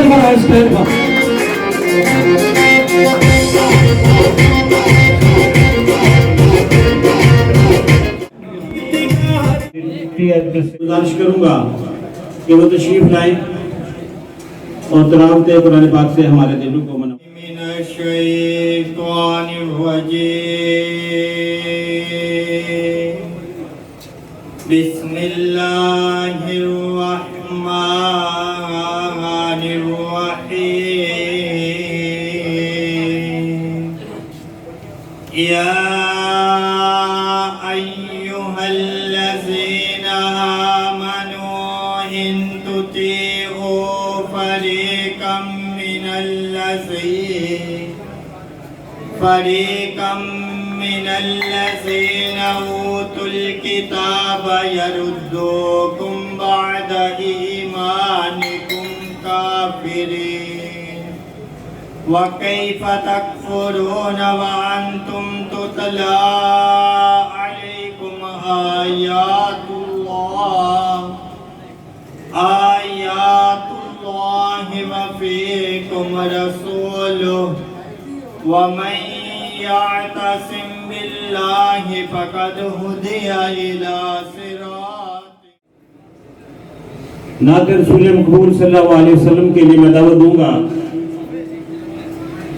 Sarfaraz state का गुजारिश करूंगा कि वो तशरीफ लाएं और तिलावत कुरान पाक से हमारे दिलों को बिस्मिल्लाहिर्रहमानिर्रहीम या अय्युहल्लज़ीना आमनू इन तुतीउ फरीक़म मिनल्लज़ीना ऊतुल किताब यरुद्दूकुम बअद ईमानिकुम काफिरीन व कैफ़ तकफ़ुरून व अंतुम तुतला अलैकुम आयातुल्लाहि व फ़ीकुम रसूलुहु व मन यअतसिम बिल्लाहि फ़क़द हुदिया इला सिरात। नात रसूल मक़बूल सल्लल्लाहु अलैहि वसल्लम के लिए मैं दावत दूंगा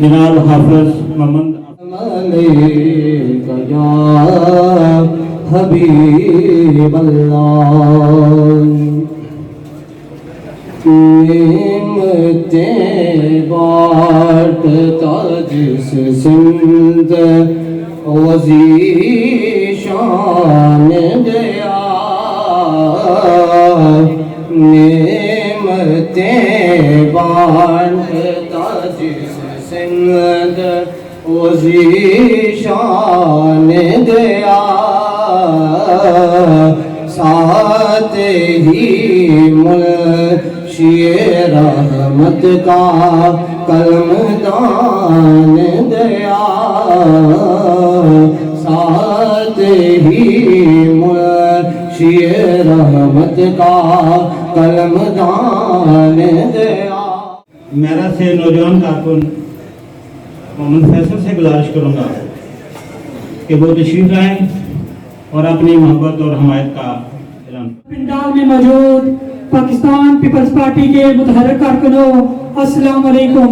जनाब हाफ़िज़ मोहम्मद या हबीब अल्लाह नेमतें बांटता जिस सिमत वज़ीशान दया नेमतें बांटता जिस सिमत वज़ीशान दया साथ ही मुल्शिए रहमत का कलमदान दया साथ ही मुल्शिए रहमत का कलमदान दया। मेरा से नौजवान कारकुन मोहम्मद फैसल से गुजारिश करूंगा कि वो तशरीफ लाएं और अपनी मोहब्बत और हमायत का ऐलान। पंडाल में मौजूद पाकिस्तान पीपल्स पार्टी के मुतहर्रिक कारकुनों, अस्सलाम वालेकुम।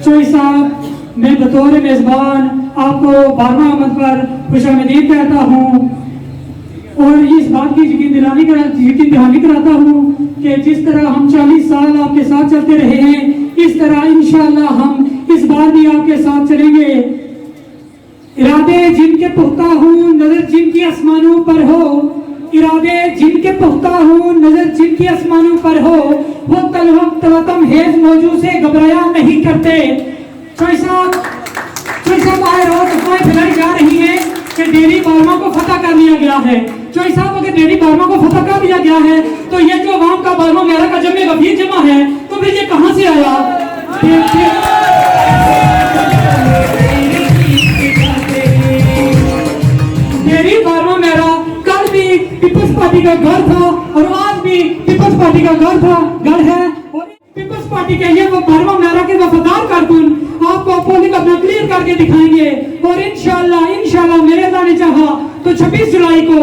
चोई साहब, मैं बतौर मेज़बान आपको 12वां आमद पर खुशामदीद कहता हूँ और इस बात की यकीन दहानी कराता हूँ कि जिस तरह हम 40 साल आपके साथ चलते रहे हैं, इस तरह इंशाअल्लाह हम इस बार भी आपके साथ चलेंगे। इरादे जिनके पुख्ता हूँ, नजर जिनकी आसमानों पर हो, इरादे जिनके पुख्ता हूँ, नजर जिनकी आसमानों पर हो, वो तलतम हेज मौजू से घबराया नहीं करते। चोई साहब बाहर और अफवाहें फैलाई जा रही है कि डेरी बारमा को फतह कर लिया गया है। चोई साहब, अगर डेरी बारमा को फतह कर दिया गया है तो ये जो अवाम का बारमा मेरा का जमे गफीर जमा है, तो फिर ये कहाँ से आया? डेरी बारमा मेरा कल भी पीपल्स पार्टी का घर था और आज भी पीपल्स पार्टी का घर है और पीपल्स पार्टी के ये वो बारमा मेरा के वफादार कारकुन आपको पोलिंग अपना क्लियर करके दिखाएंगे और इंशाल्लाह मेरे अल्लाह ने चाहा तो 26 जुलाई को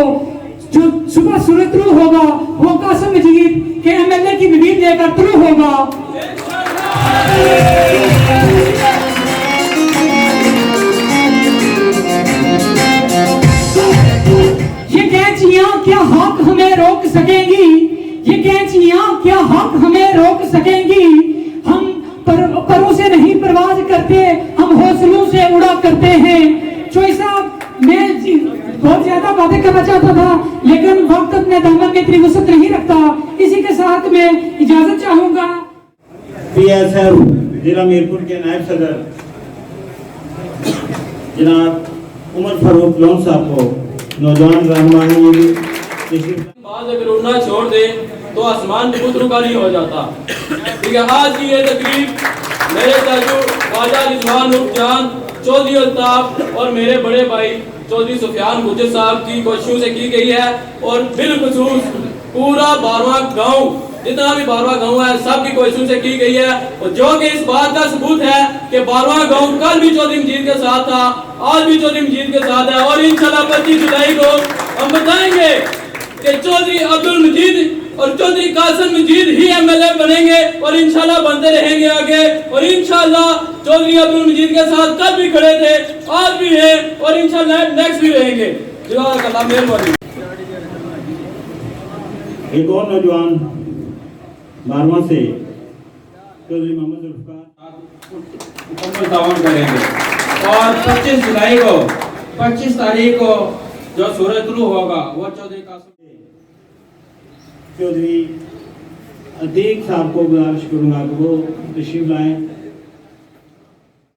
जो सुबह सूरज तुलू होगा वो कासिम मजीद के एमएलए की उम्मीद लेकर तुलू होगा। ये कैंचियां क्या हक हमें रोक सकेंगी? ये कैंचियां क्या हक हमें रोक सकेंगी? हम परों से नहीं परवाज करते, हम हौसलों से उड़ा करते हैं। चोई साहब, मैं बहुत ज्यादा बातें करना चाहता था लेकिन वक्त अपने दामन में इतनी वसत नहीं रखता। इसी के साथ मैं इजाजत चाहूंगा। PSF जिला मीरपुर के नायब सदर जनाब उमर फारूक लोन साहब को नौजवान रहनुमाई बात अगर उड़ना छोड़ दे तो आसमान भी खुद रुका नहीं हो जाता। ठीक है, आज की ये तकरीब मेरे चाचू ख्वाजा रिजवान उर्फ जान चौधरी अल्ताफ और मेरे बड़े भाई चौधरी सुफियान गुज्जर साहब की कोशिशों से की गई है और बिलखुसूस पूरा 12वां गांव जितना भी 12वां गांव है सबकी कोशिशों से की गई है, और जो कि इस बात का सबूत है कि 12वां गांव कल भी चौधरी मजीद के साथ था, आज भी चौधरी मजीद के साथ है, और इंशाल्लाह 25 जुलाई को हम बताएंगे कि चौधरी अब्दुल मजीद और चौधरी कासिम मजीद ही एमएलए बनेंगे, और इंशाल्लाह बनते रहेंगे आगे, और इंशाल्लाह चौधरी अब्दुल मजीद के साथ कल भी खड़े थे, आज भी हैं, और इंशाल्लाह नेक्स्ट भी रहेंगे। जज़ाकल्लाह, मेहरबानी। एक और नौजवान 12वां से चौधरी मोहम्मद जुल्फकार मुकम्मल तावन करेंगे, और 25 जुलाई को 25 तारीख को जो सूरज तुलू होगा वो चौधरी कासिम चौधरी अतीक साहब को गुजारिश करूंगा कि वो तशरीफ लाएं।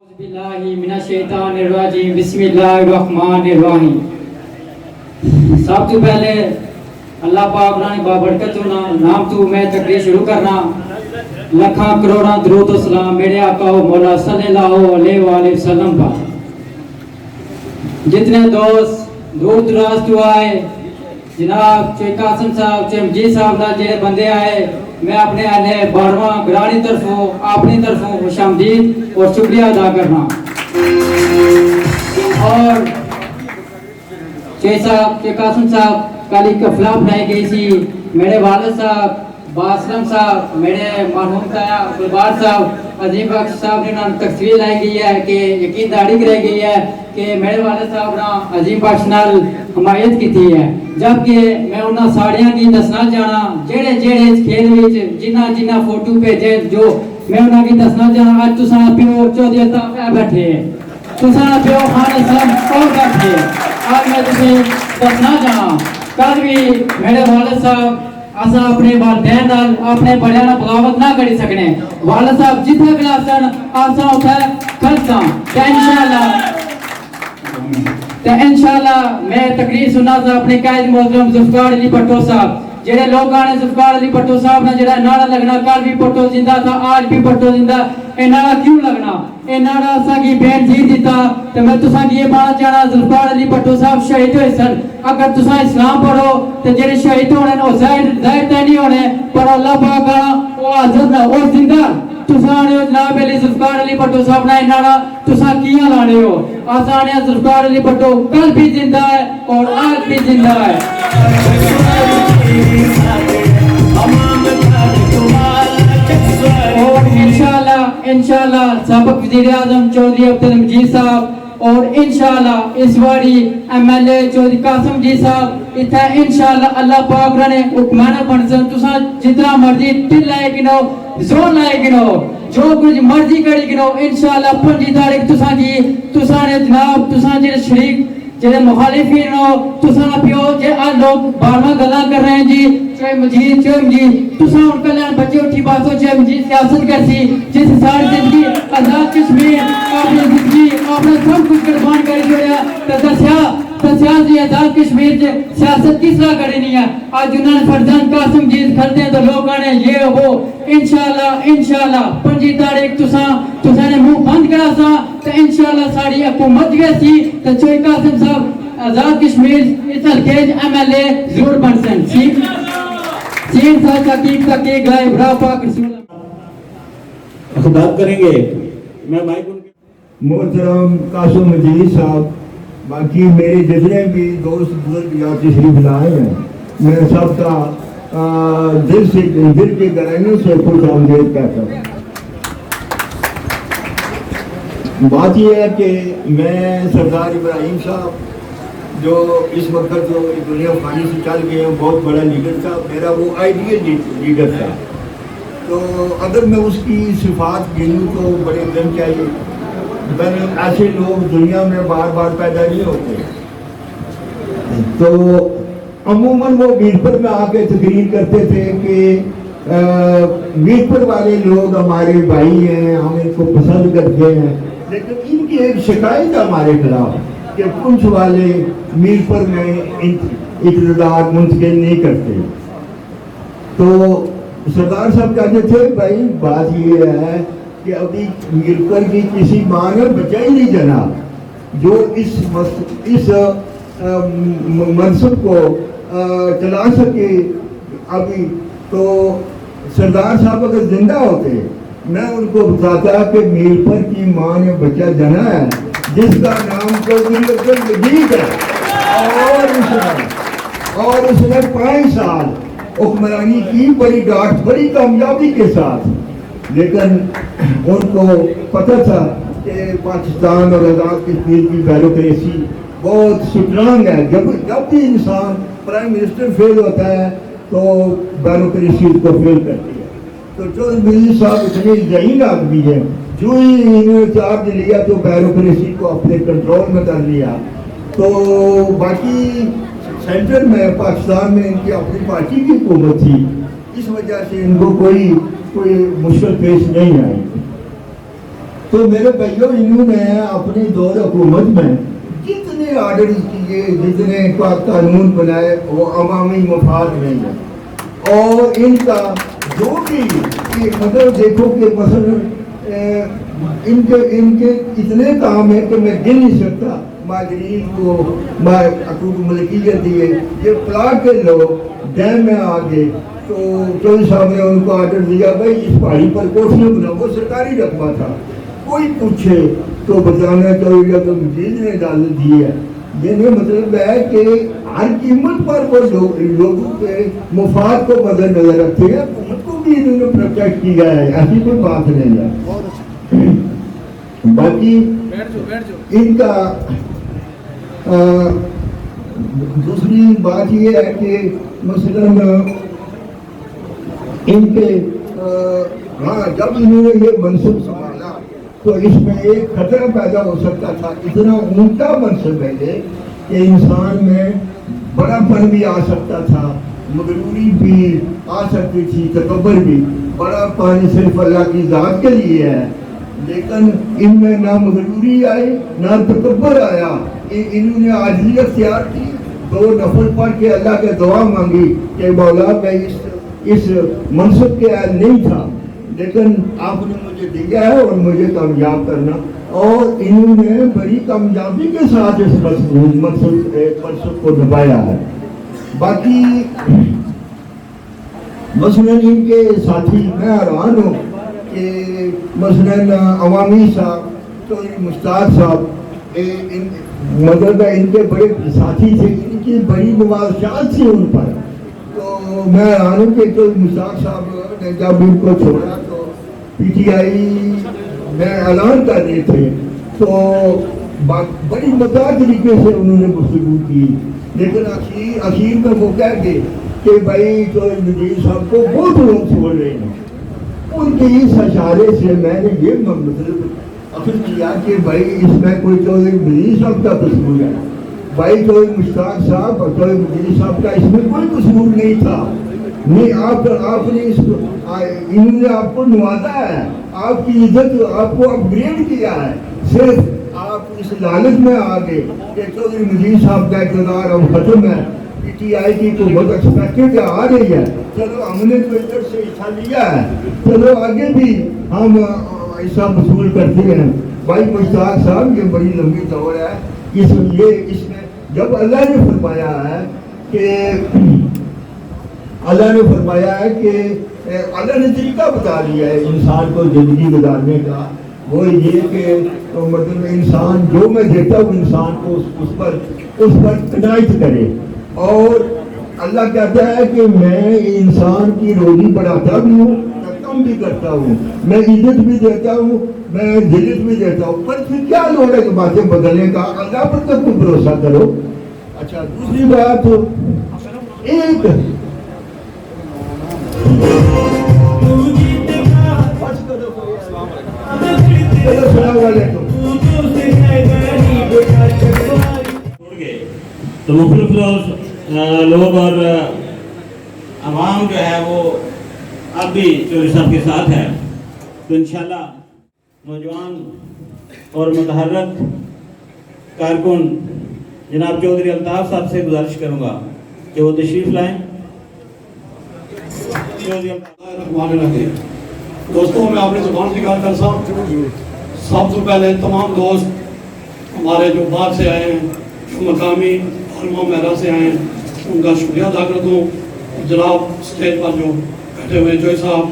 बिस्मिल्लाहिर्रहमानिर्रहीम, बिस्मिल्लाहिर्रहमानिर्रहीम। सब तो पहले अल्लाह पाक ने बाबरकत नाम तो मैं तकरीर शुरू करना। लखा करोड़ा दरूद और सलाम मेरे आका मौला सल्लल्लाहु अलैहि वसल्लम पर। जितने दोस्त दूर दराज तो आए, जनाब चौधरी कासिम साहब, चौधरी मजीद साहब ना जेड़े बंदे आए, मैं अपने अहले 12वां ग्रानी तरफों अपनी तरफों खुशामदीद और शुक्रिया अदा करना। और चौधरी कासिम साहब कल एक कफला बनाई गई थी, मेरे वालिद साहब बासलम साहब, मेरे मरहूम ताया गुलबार साहब, अजीम बख्श साहब ने ना तस्वीर लाई गई है कि यकीन दाड़ी कराई गई है कि मेरे वालिद साहब ना अजीम बख्श नाल हमायत की थी है। जबकि मैं उन्होंने साड़ियां की दसना चाहना जेड़े जेड़े इस खेल में जिन्ना जिन्ना फोटो भेजे, जो मैं उन्होंने की दसना चाहना। आज तुसा प्यो चौधरी अल्ताफ बैठे है, तुसा प्यो खान असलम और बैठे, आज मैं तुम्हें दसना चाहना कल भी मेरे वालिद साहब असा अपने वालिदैन नाल अपने बड़ियां नाल बगावत ना करी सकने। वालिद साहब जिथे गलासन आसा उठे खलसा इंशाल्लाह मैं तकरीर सुना था अपने कायद मोहतरम जुल्फकार अली भट्टो साहब, जेड़े लोग आने जुल्फकार अली भट्टो साहब ने जेड़ा नारा लगना कल भी भट्टो जिंदा था, आज भी भट्टो जिंदा, ए नारा क्यों लगना, ए नारा असा की बैन जी दिता। तो मैं तुसा की ये बात चाहना जुल्फकार अली भट्टो साहब शहीद हुए सन। अगर तुसा इस्लाम पढ़ो तो जेड़े शहीद होने वो जाहिर नहीं होने, पर अल्लाह पाक वो हाजिर ना वो जिंदा। तुसा ने जनाब अली जुल्फकार अली भट्टो साहब ने नारा तुसा किया लाने हो, आसान है जुल्फकार अली भट्टो कल भी जिंदा है और आज भी जिंदा है। और इंशाल्लाह साबिक वज़ीर आज़म चौधरी अब्दुल मजीद साहब और इंशाल्लाह इस बारी एमएलए चौधरी कासिम जी साहब इतना इंशाल्लाह अल्लाह पाक ने हुक्माना बनसन। तुसा जितना मर्जी टिल लाए गिनो, जोर लाए गिनो, जो कुछ मर्जी करी गिनो, इंशाल्लाह 25 तारीख तुसा की तुसा ने जनाब तुसा जेड़े शरीक जेड़े मुखालिफिन हो तुसा पियो जे आज लोग 12वां गल्ला कर रहे हैं जी, चाहे मजीद तुसा उन कल्याण बच्चे उठी बातों चाहे मजीद सियासत करसी जिस सारी जिंदगी आजाद कश्मीर अपनी जिंदगी अपना सब कुछ कुर्बान कर जोड़िया दस्या जी आजाद कश्मीर से सियासत किस तरह करनी है। आज उन्होंने फरजान कासिम जीत खड़ते हैं तो लोग आने ये वो इंशाल्लाह 25 तारीख तुसा ने मुंह बंद करा सा तो इंशाल्लाह साड़ी हुकूमत वैसी तो चौधरी कासिम साहब आजाद कश्मीर इस हल्के एमएलए जरूर बन सन। सीन साहब का केक लाए बड़ा पाक खिताब करेंगे। मैं माइक उनके मोहतरम कासिम मजीद साहब, बाकी मेरे जितने भी दोस्त बुजुर्ग या तशरीफ लाए हैं, मैं सबका दिल के गहराइयों से खुश आमदीद कहता हूँ। बात यह है कि मैं सरदार इब्राहिम साहब जो इस वक्त जो दुनिया फानी से चल गए हैं, बहुत बड़ा लीडर था, मेरा वो आइडियल लीडर था। तो अगर मैं उसकी सिफात गिनूँ तो बड़े दिन चाहिए, पर ऐसे लोग दुनिया में बार बार पैदा नहीं होते। तो अमूमन वो मीरपुर में आके तकरीर करते थे कि मीरपुर वाले लोग हमारे भाई हैं, हम इनको पसंद करते हैं, लेकिन इनकी एक शिकायत है हमारे खिलाफ कि पुंछ वाले मीरपुर में इक़्तिदार मुंतकिल नहीं करते। तो सरदार साहब कहते थे भाई बात ये है कि अभी मीरपुर की किसी माँ ने बचा ही नहीं जना जो इस मनसब को चला सके। अभी तो सरदार साहब अगर जिंदा होते मैं उनको बताता कि मीरपुर की माँ ने बच्चा जना है जिसका नाम चौधरी अब्दुल मजीद है, और उसने 5 साल हुक्मरानी की बड़ी डांट बड़ी कामयाबी के साथ। लेकिन उनको पता था कि पाकिस्तान और आज़ाद कश्मीर की ब्यूरोक्रेसी बहुत स्ट्रांग है। जब भी इंसान प्राइम मिनिस्टर फेल होता है तो ब्यूरोक्रेसी उसको फेल करती है। तो चौधरी मजीद साहब इतने ज़हीन आदमी है, जो ही इन्होंने चार्ज लिया तो ब्यूरोक्रेसी को अपने कंट्रोल में कर लिया। तो बाकी सेंटर में पाकिस्तान में इनकी अपनी पार्टी की हुकूमत थी, इस वजह से इनको कोई मुश्किल पेश नहीं आई। तो मेरे भाइयों, इन्होंने अपनी दौर हुकूमत में जितने आर्डर किए, जितने का कानून बनाए, वो अवामी मफाद नहीं है। और इनका जो भी मतलब देखो कि मसलन इनके इतने काम है कि मैं गिन नहीं सकता। माजरीन को मलकियत दिए, ये प्लाट के लोग डैम में आ गए तो चौधरी साहब ने उनको आर्डर दिया भाई इस पहाड़ी पर कोठियाँ बनाओ। वो सरकारी रकबा था, कोई पूछे तो बताना चौधरी अब्दुल मजीद ने इजाजत दी है। ये मतलब है कि हर कीमत पर वो लोगों के मुफाद को मद्देनजर रखते हैं। हुकूमत को भी इन्होंने प्रोटेक्ट किया है, ऐसी कोई बात नहीं है। बाकी इनका दूसरी बात ये है कि मसलन इनके हाँ, जब इन्होंने ये मनसब संभाला तो इसमें एक खतरा पैदा हो सकता था। इतना ऊंचा मनसब है ये कि इंसान में बड़ापन भी आ सकता था, मगरूरी भी आ सकती थी, तकब्बर भी। बड़ापन सिर्फ अल्लाह की ज़ात के लिए है, लेकिन इनमें ना मगरूरी आई ना तकब्बर आया। इन्होंने आजिज़ी अख्तियार की, 2 नफल पढ़ के अल्लाह के दुआ मांगी कि मौला मैं इस मनसब के अहल नहीं था, लेकिन आपने मुझे दिया है और मुझे कामयाब करना। और इन्होंने बड़ी कामयाबी के साथ इस मनसब को निभाया है। बाकी मसलन इनके साथी मैं हैरान हूँ कि मसलन अवामी साहब चौधरी मुश्ताक साहब मतलब इनके बड़े साथी थे, इनकी बड़ी मुबारकबाद थी उन पर। तो मैं हैरान हूँ कि चौधरी मुश्ताक साहब ने जब इनको छोड़ा तो PTI में ऐलान कर रहे थे तो बड़ी मज़ा तरीके से उन्होंने गुफ्तगू की, लेकिन आखिर में वो कह गए कि भाई चौधरी मजीद साहब को बहुत लोग छोड़ रहे हैं। उनके इस इशारे से मैंने ये मतलब अखिल किया कि भाई इसमें कोई चौधरी मजीद साहब का कसूर है। भाई चौधरी मुश्ताक साहब और चौधरी मजीद साहब का इसमें कोई कसूर नहीं था। नहीं, आपने इन्होंने आपको नवाजा है, आपकी इज्जत आपको अपग्रेड किया है। सिर्फ आप इस लालच में आ गए कि चौधरी मजीद साहब का इक़्तिदार अब खत्म है, PTI की हुकूमत एक्सपेक्टेड आ रही है, चलो हमने तो इधर से हिस्सा लिया है, चलो आगे भी हम ऐसा वसूल करते हैं। भाई मुश्ताक साहब ये बड़ी लंबी दौड़ है। इसमें जब अल्लाह ने फरमाया है कि अल्लाह ने तरीका बता दिया है इंसान को ज़िंदगी गुजारने का, वो ये कि तो मतलब इंसान जो मैं देता हूँ इंसान को उस पर इनायत करे। और अल्लाह कहता है कि मैं इंसान की रोजी बढ़ाता भी हूँ, कम भी करता हूँ, मैं इज्जत भी देता हूँ, मैं जिल्लत भी देता हूँ। पर फिर क्या लोड़ है बातें बदलने का? अल्लाह पर तो तुम भरोसा करो। अच्छा, दूसरी बात एक तो मुख्तलिफ लोग और आवाम जो है वो अब भी चौधरी साहब के साथ है। तो इंशाल्लाह नौजवान और मुतहर्रिक कारकुन जनाब चौधरी अल्ताफ साहब से गुजारिश करूँगा कि वो तशरीफ़ लाएँ। दोस्तों, मैं अपनी जुबान से कार कर सबसे पहले तमाम दोस्त हमारे जो बाहर से आए हैं, जो मकामी अलमा मेरा से आए हैं, उनका शुक्रिया अदा करता हूँ। जनाब स्टेज पर जो बैठे हुए जोई साहब,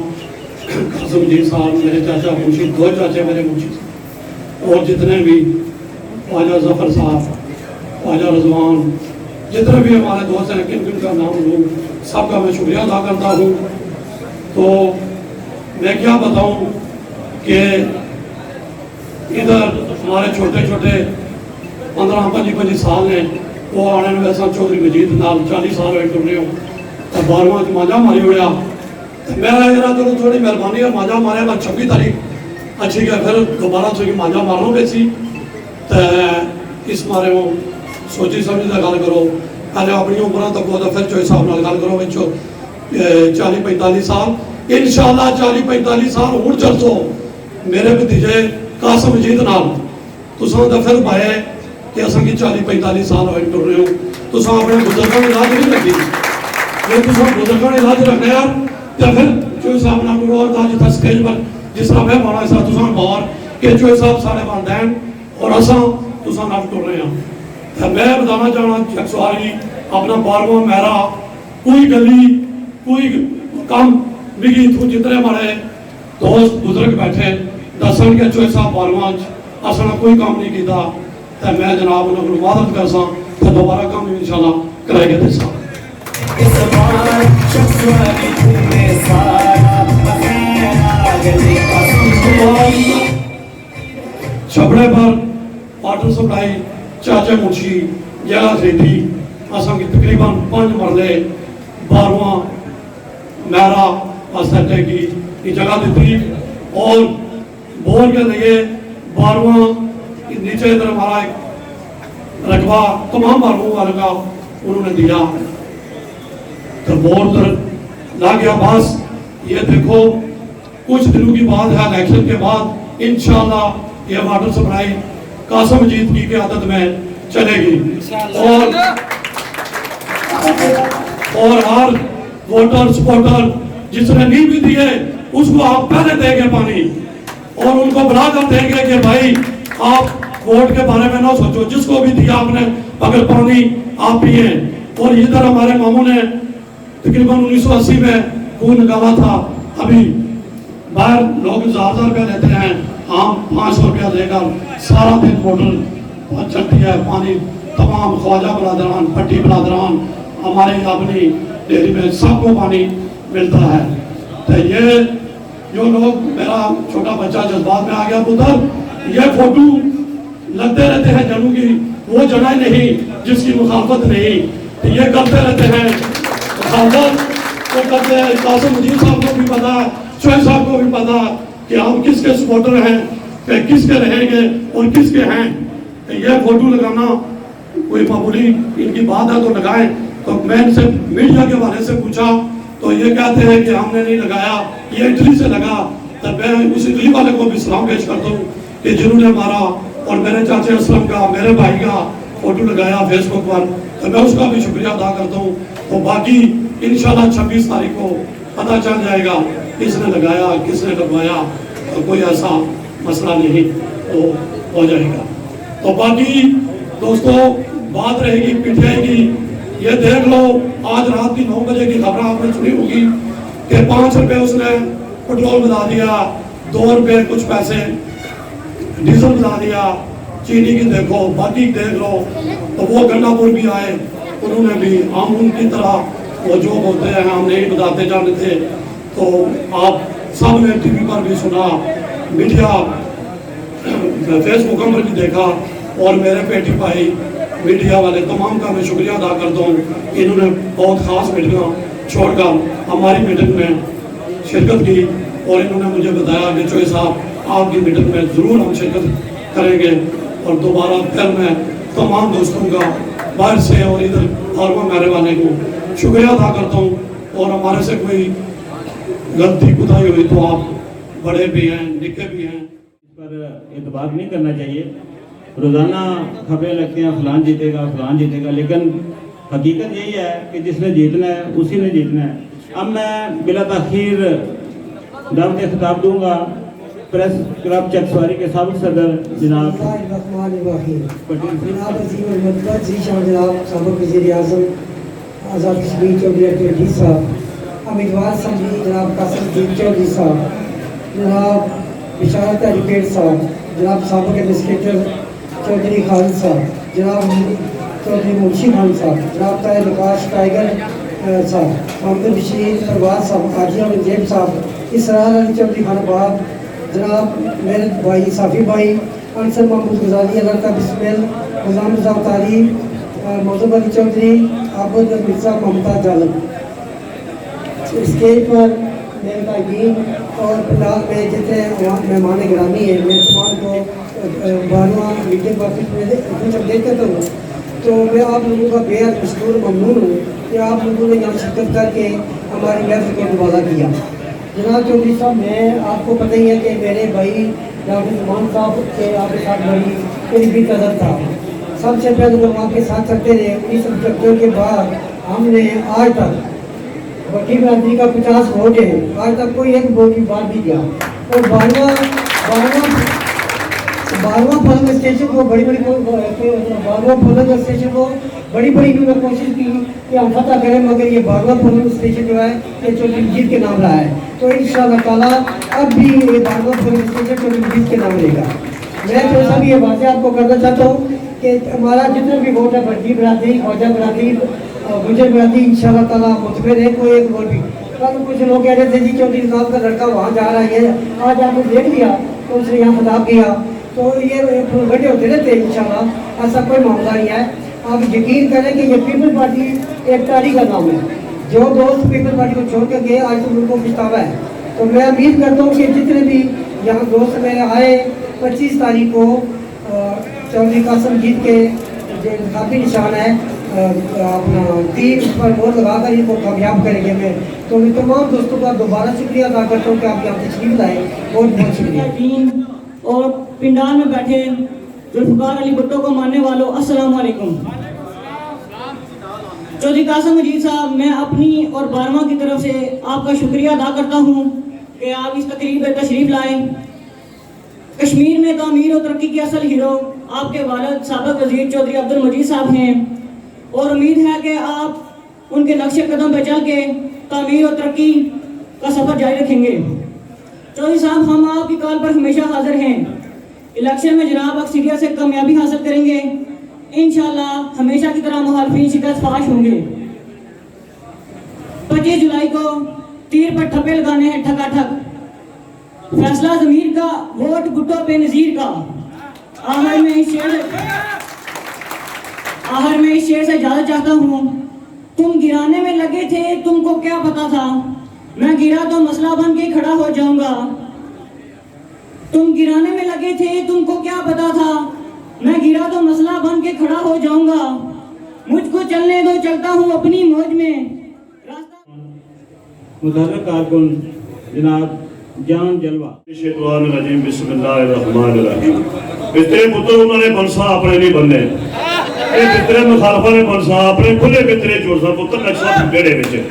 कासिम जी साहब, मेरे चाचा मुंशी, 2 चाचे मेरे मुंशी साहब, और जितने भी ख्वाजा जफर साहब, ख्वाजा रजवान, जितने भी हमारे दोस्त हैं, किन किन का नाम लूँ, सबका मैं शुक्रिया अदा करता हूँ। तो मैं क्या बताऊँ कि इधर हमारे छोटे छोटे 15-25 साल ने, वो आने में वैसा चौधरी मजीद नाल 40 साल हुए टुरने हो, तो 12वां च मांझा मारी उड़िया। मेरा जरा चलो थोड़ी मेहरबानी है, मांझा मारे मैं 26 तारीख अच्छी गया, फिर दोबारा से मांझा मारना बेसी, तो इस मारे वो सोची समझी का गल करो, पहले अपनी उम्र तक तो फिर जो हिसाब नाल गल करो, बच्चों 40-45 साल इंशाअल्लाह 40-45 साल हूँ चलसो मेरे भतीजे कासिम मजीद नाल तुसां तो फिर पाए कि असां की 40-45 साल होए टुर रहे हो, तुसां अपने बुजुर्गों की लाज नहीं रखी, जे तुसां बुजुर्गों की लाज रखने यार तो फिर जो हिसाब नाल करो, और आज तक स्टेज पर जिस तरह मैं माना इस तरह तुसां बाहर कि जो हिसाब सारे वालदैन और असां तुसां नाल टुर रहे हैं। तो मैं बताना चाहना चकसवारी अपना 12वां मेरा कोई गली कोई काम बिगी तू जितने हमारे दोस्त बुजुर्ग बैठे दसन के चोई साहब 12वां असना कोई काम नहीं किया, तो मैं जनाब उन्होंने वादत कर सा तो दोबारा काम इंशाल्लाह कराएंगे दे सा। छपड़े पर वाटर सप्लाई चाचा मुंशी जगह खरीदी, असा की तकरीबन 5 मरले 12वां मेरा असटे की जगह दी, और बोल के लिए 12वां नीचे इधर हमारा एक रकबा तमाम बालुओं वाले का उन्होंने दिया, तो बोर्ड ला गया। बस ये देखो कुछ दिनों की बात है, इलेक्शन के बाद इंशाल्लाह ये वाटर सप्लाई कासिम मजीद की क़यादत में चलेगी, और हर वोटर सपोर्टर जिसने नहीं भी दिए उसको आप पहले देंगे पानी, और उनको बुला कर देंगे कि भाई आप वोट के बारे में ना सोचो, जिसको भी दिया आपने अगर पानी आप पिए। और इधर हमारे मामू ने तकरीबन 1980 में खून निकाला था, अभी बाहर लोग 1000 रुपया लेते हैं, हम 500 रुपया देकर सारा दिन मोटर चलती है, पानी तमाम ख्वाजा बरादरान, पट्टी बरादरान, हमारे अपनी डेयरी में सबको पानी मिलता है। तो ये जो लोग, मेरा छोटा बच्चा जज्बात में आ गया उधर, ये फोटो लगते रहते हैं जनों की, वो जगह नहीं जिसकी मुखालफत नहीं, तो ये करते रहते हैं मुखालफत तो करते हैं। कासिम मजीद साहब को भी पता है, चोई साहब को भी पता है कि हम किसके सपोर्टर हैं, कि किसके रहेंगे और किसके हैं। तो ये फोटो लगाना कोई मामूली इनकी बात है तो लगाएं। तो मैं इनसे मीडिया के हवाले से पूछा तो ये कहते हैं कि हमने नहीं लगाया, ये इटली से लगा। तो मैं उस इटली वाले को भी सलाम पेश करता हूँ कि जिन्होंने हमारा और मेरे चाचे असलम का, मेरे भाई का फोटो लगाया फेसबुक पर, तो मैं उसका भी शुक्रिया अदा करता हूँ। तो बाकी इंशाल्लाह 26 तारीख को पता चल जाएगा किसने लगाया किसने लगवाया, तो कोई ऐसा मसला नहीं तो हो जाएगा। तो बाकी दोस्तों बात रहेगी पीटीआई की, ये देख लो आज रात की 9 बजे की खबर आपने सुनी होगी कि 5 रुपए उसने पेट्रोल बढ़ा दिया, 2 रुपए कुछ पैसे डीजल बढ़ा दिया, चीनी की देखो, बाकी देख लो। तो वो गंडापुर भी आए, उन्होंने भी, हम उनकी तरह वो जो बोलते हैं हम नहीं बताते जाने थे। तो आप सब ने टीवी पर भी सुना, मीडिया फेसबुक पर भी देखा, और मेरे बेटी भाई मीडिया वाले तमाम का मैं शुक्रिया अदा करता हूँ। इन्होंने बहुत ख़ास मीटिंग छोड़कर हमारी मीटिंग में शिरकत की, और इन्होंने मुझे बताया कि चोई साहब आपकी मीटिंग में ज़रूर हम शिरकत करेंगे। और दोबारा फिर मैं तमाम दोस्तों का बाहर से और इधर और मेरे वाले को शुक्रिया अदा करता हूँ। और हमारे से कोई गलती कुताही हुई तो आप बड़े भी हैं, निके भी हैं, इस पर एतबार नहीं करना चाहिए। रोज़ाना खबरें लगती हैं फलान जीतेगा, लेकिन हकीकत यही है कि जिसने जीतना है उसी ने जीतना है। अब मैं बिला ताखीर दावत खिताब दूंगा प्रेस क्लब चकसवारी के साबिक सदर जनाब साहब, आज़ाद कश्मीर चौधरी साहब, امیدوار سمجھی جناب قاسم الدین چودھری صاحب، جناب بشارت ایڈوکیٹ صاحب، جناب سابق ایڈمنسٹریٹر چودھری خان صاحب، جناب چودھری منشی خان صاحب، جناب طاہر نقاش ٹائیگر صاحب، محمد بشیر پروار صاحب، حاجی احمد جیب صاحب، اسرار علی چودھری خان آباد، جناب میرے بھائی صافی بھائی، انصر محمود غزالی، اللہ کا بسمل، غلام رضا تاری، موضوع علی چودھری، عابد مرزا ممتاز عالم۔ اسٹیج پر میرے قائدین اور پنڈال میں جتنے مہمان گرامی ہیں، میں تمام کو 12واں میٹنگ واپس میں کچھ اپڈیٹ کرتا ہوں۔ تو میں آپ لوگوں کا بے حد مشکور ممنون ہوں کہ آپ لوگوں نے یہاں شرکت کر کے ہماری محفل کو دوبارہ کیا۔ جناب چودھری صاحب، میں آپ کو پتہ ہی ہے کہ میرے بھائی ڈاکٹر عثمان صاحب کے آپ کے ساتھ بڑی قریبی قدر تھا۔ سب سے پہلے تو وہاں کے ساتھ چلتے رہے، 1975 کے بعد ہم نے آج تک وکیل برادری کا 50 ووٹ ہے، آج تک کوئی ایک ووٹ کی بات نہیں کیا۔ اور 12واں پولنگ اسٹیشن کو بڑی انہوں نے کوشش کی کہ ہم فتح کریں، مگر یہ 12واں پولنگ اسٹیشن جو ہے یہ چودھری مجید کے نام رہا ہے۔ تو انشاءاللہ تعالیٰ اب بھی یہ 12واں پولنگ اسٹیشن چودھری مجید کے نام رہے گا۔ میں تو سب یہ واضح آپ کو کرنا چاہتا ہوں کہ ہمارا جتنا بھی ووٹ ہے بھٹی برادری، خواجہ برادری، گجر برادری انشاءاللہ تعالیٰ متبر ہے، کوئی ایک ووٹ بھی۔ کل کچھ لوگ کہہ رہے تھے جی چودھری صاحب کا لڑکا وہاں جا رہا ہے، آج آپ نے دیکھ لیا تو اس نے یہاں خطاب کیا، تو یہ گھٹے ہوتے رہتے ہیں انشاءاللہ، ایسا کوئی معاملہ نہیں ہے۔ آپ یقین کریں کہ یہ پیپل پارٹی ایک تاریخ کا نام ہے، جو دوست پیپل پارٹی کو چھوڑ کے گئے آج تو ان کو پچھتاوا ہے۔ تو میں امید کرتا ہوں کہ جتنے بھی یہاں دوست میرے آئے 25 تاریخ کو چودھری قاسم مجید کے جو انتخابی نشان ہے اپنا تیر اس پر ووٹ لگا کر ان کو کامیاب کریں گے۔ میں تو میں تمام دوستوں کا دوبارہ شکریہ ادا کرتا ہوں کہ آپ یہاں تشریف لائے، بہت بہت شکریہ۔ اور پنڈال میں بیٹھے ذوالفقار علی بھٹو کو ماننے والوں، السلام علیکم۔ چودھری قاسم مجید صاحب، میں اپنی اور 12واں کی طرف سے آپ کا شکریہ ادا کرتا ہوں کہ آپ اس تقریب میں تشریف لائیں۔ کشمیر میں تعمیر و ترقی کے اصل ہیرو آپ کے والد سابق وزیر چودھری عبدالمجید صاحب ہیں، اور امید ہے کہ آپ ان کے نقش قدم پہ چل کے تعمیر و ترقی کا سفر جاری رکھیں گے۔ چودھری صاحب، ہم آپ کی کال پر ہمیشہ حاضر ہیں۔ الیکشن میں جناب اکثریت سے کامیابی حاصل کریں گے، انشاءاللہ ہمیشہ کی طرح مخالفین شکست فاش ہوں گے۔ 25 جولائی کو تیر پر ٹھپے لگانے ہیں ٹھکا ٹھک، فیصلہ ضمیر کا، ووٹ بھٹو بے نظیر کا۔ آخر میں اس شعر سے اجازت چاہتا ہوں۔ تم گرانے میں لگے تھے، تم کو کیا پتا تھا، میں گرا تو مسئلہ بن کے کھڑا ہو جاؤں گا۔ تم گرانے میں لگے تھے، تم کو کیا پتا تھا، میں گرا تو مسئلہ بن کے کھڑا ہو جاؤں گا۔ مجھ کو چلنے دو، چلتا ہوں اپنی موج میں۔ متحرک کارکن جناب جان جلوہ۔ شیطان الرجیم، بسم اللہ الرحمن الرحیم۔ پترے پتر انہوں نے بنسا اپنے نہیں بننے، اے پترے مخالفہ نے بنسا اپنے کھلے پترے چورسا پتر نقصہ بیڑے بچے۔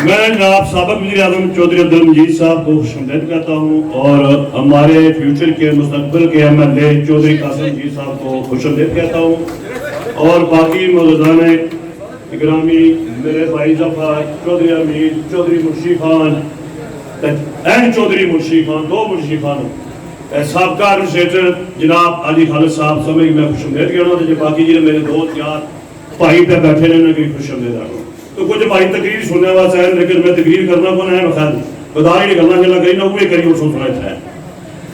میں جناب سابق وزیر اعظم چودھری عبدالمجید صاحب کو خوشامدید کہتا ہوں، اور ہمارے فیوچر کے مستقبل کے MLA چودھری قاسم مجید صاحب کو خوشامدید کہتا ہوں، اور باقی معززان گرامی میرے بھائی ظفر چودھری امیر چودھری منشی خان اینڈ چودھری منشی خان، دو منشی خان، سابقہ ایڈمنسٹریٹر جناب علی خالد صاحب سمجھ میں خوشامدید کہنا تھا، جو باقی جنہیں میرے دوست یار بھائی پہ بیٹھے رہنے کی خوشامدید آگا۔ تو کچھ بھائی تقریر سننے واسے ہیں، لیکن میں تقریر کرنا کون ہے بخیر بتا ہی نہیں کرنا چلا کہیں نہ ہوئے کری اور سنا ہے۔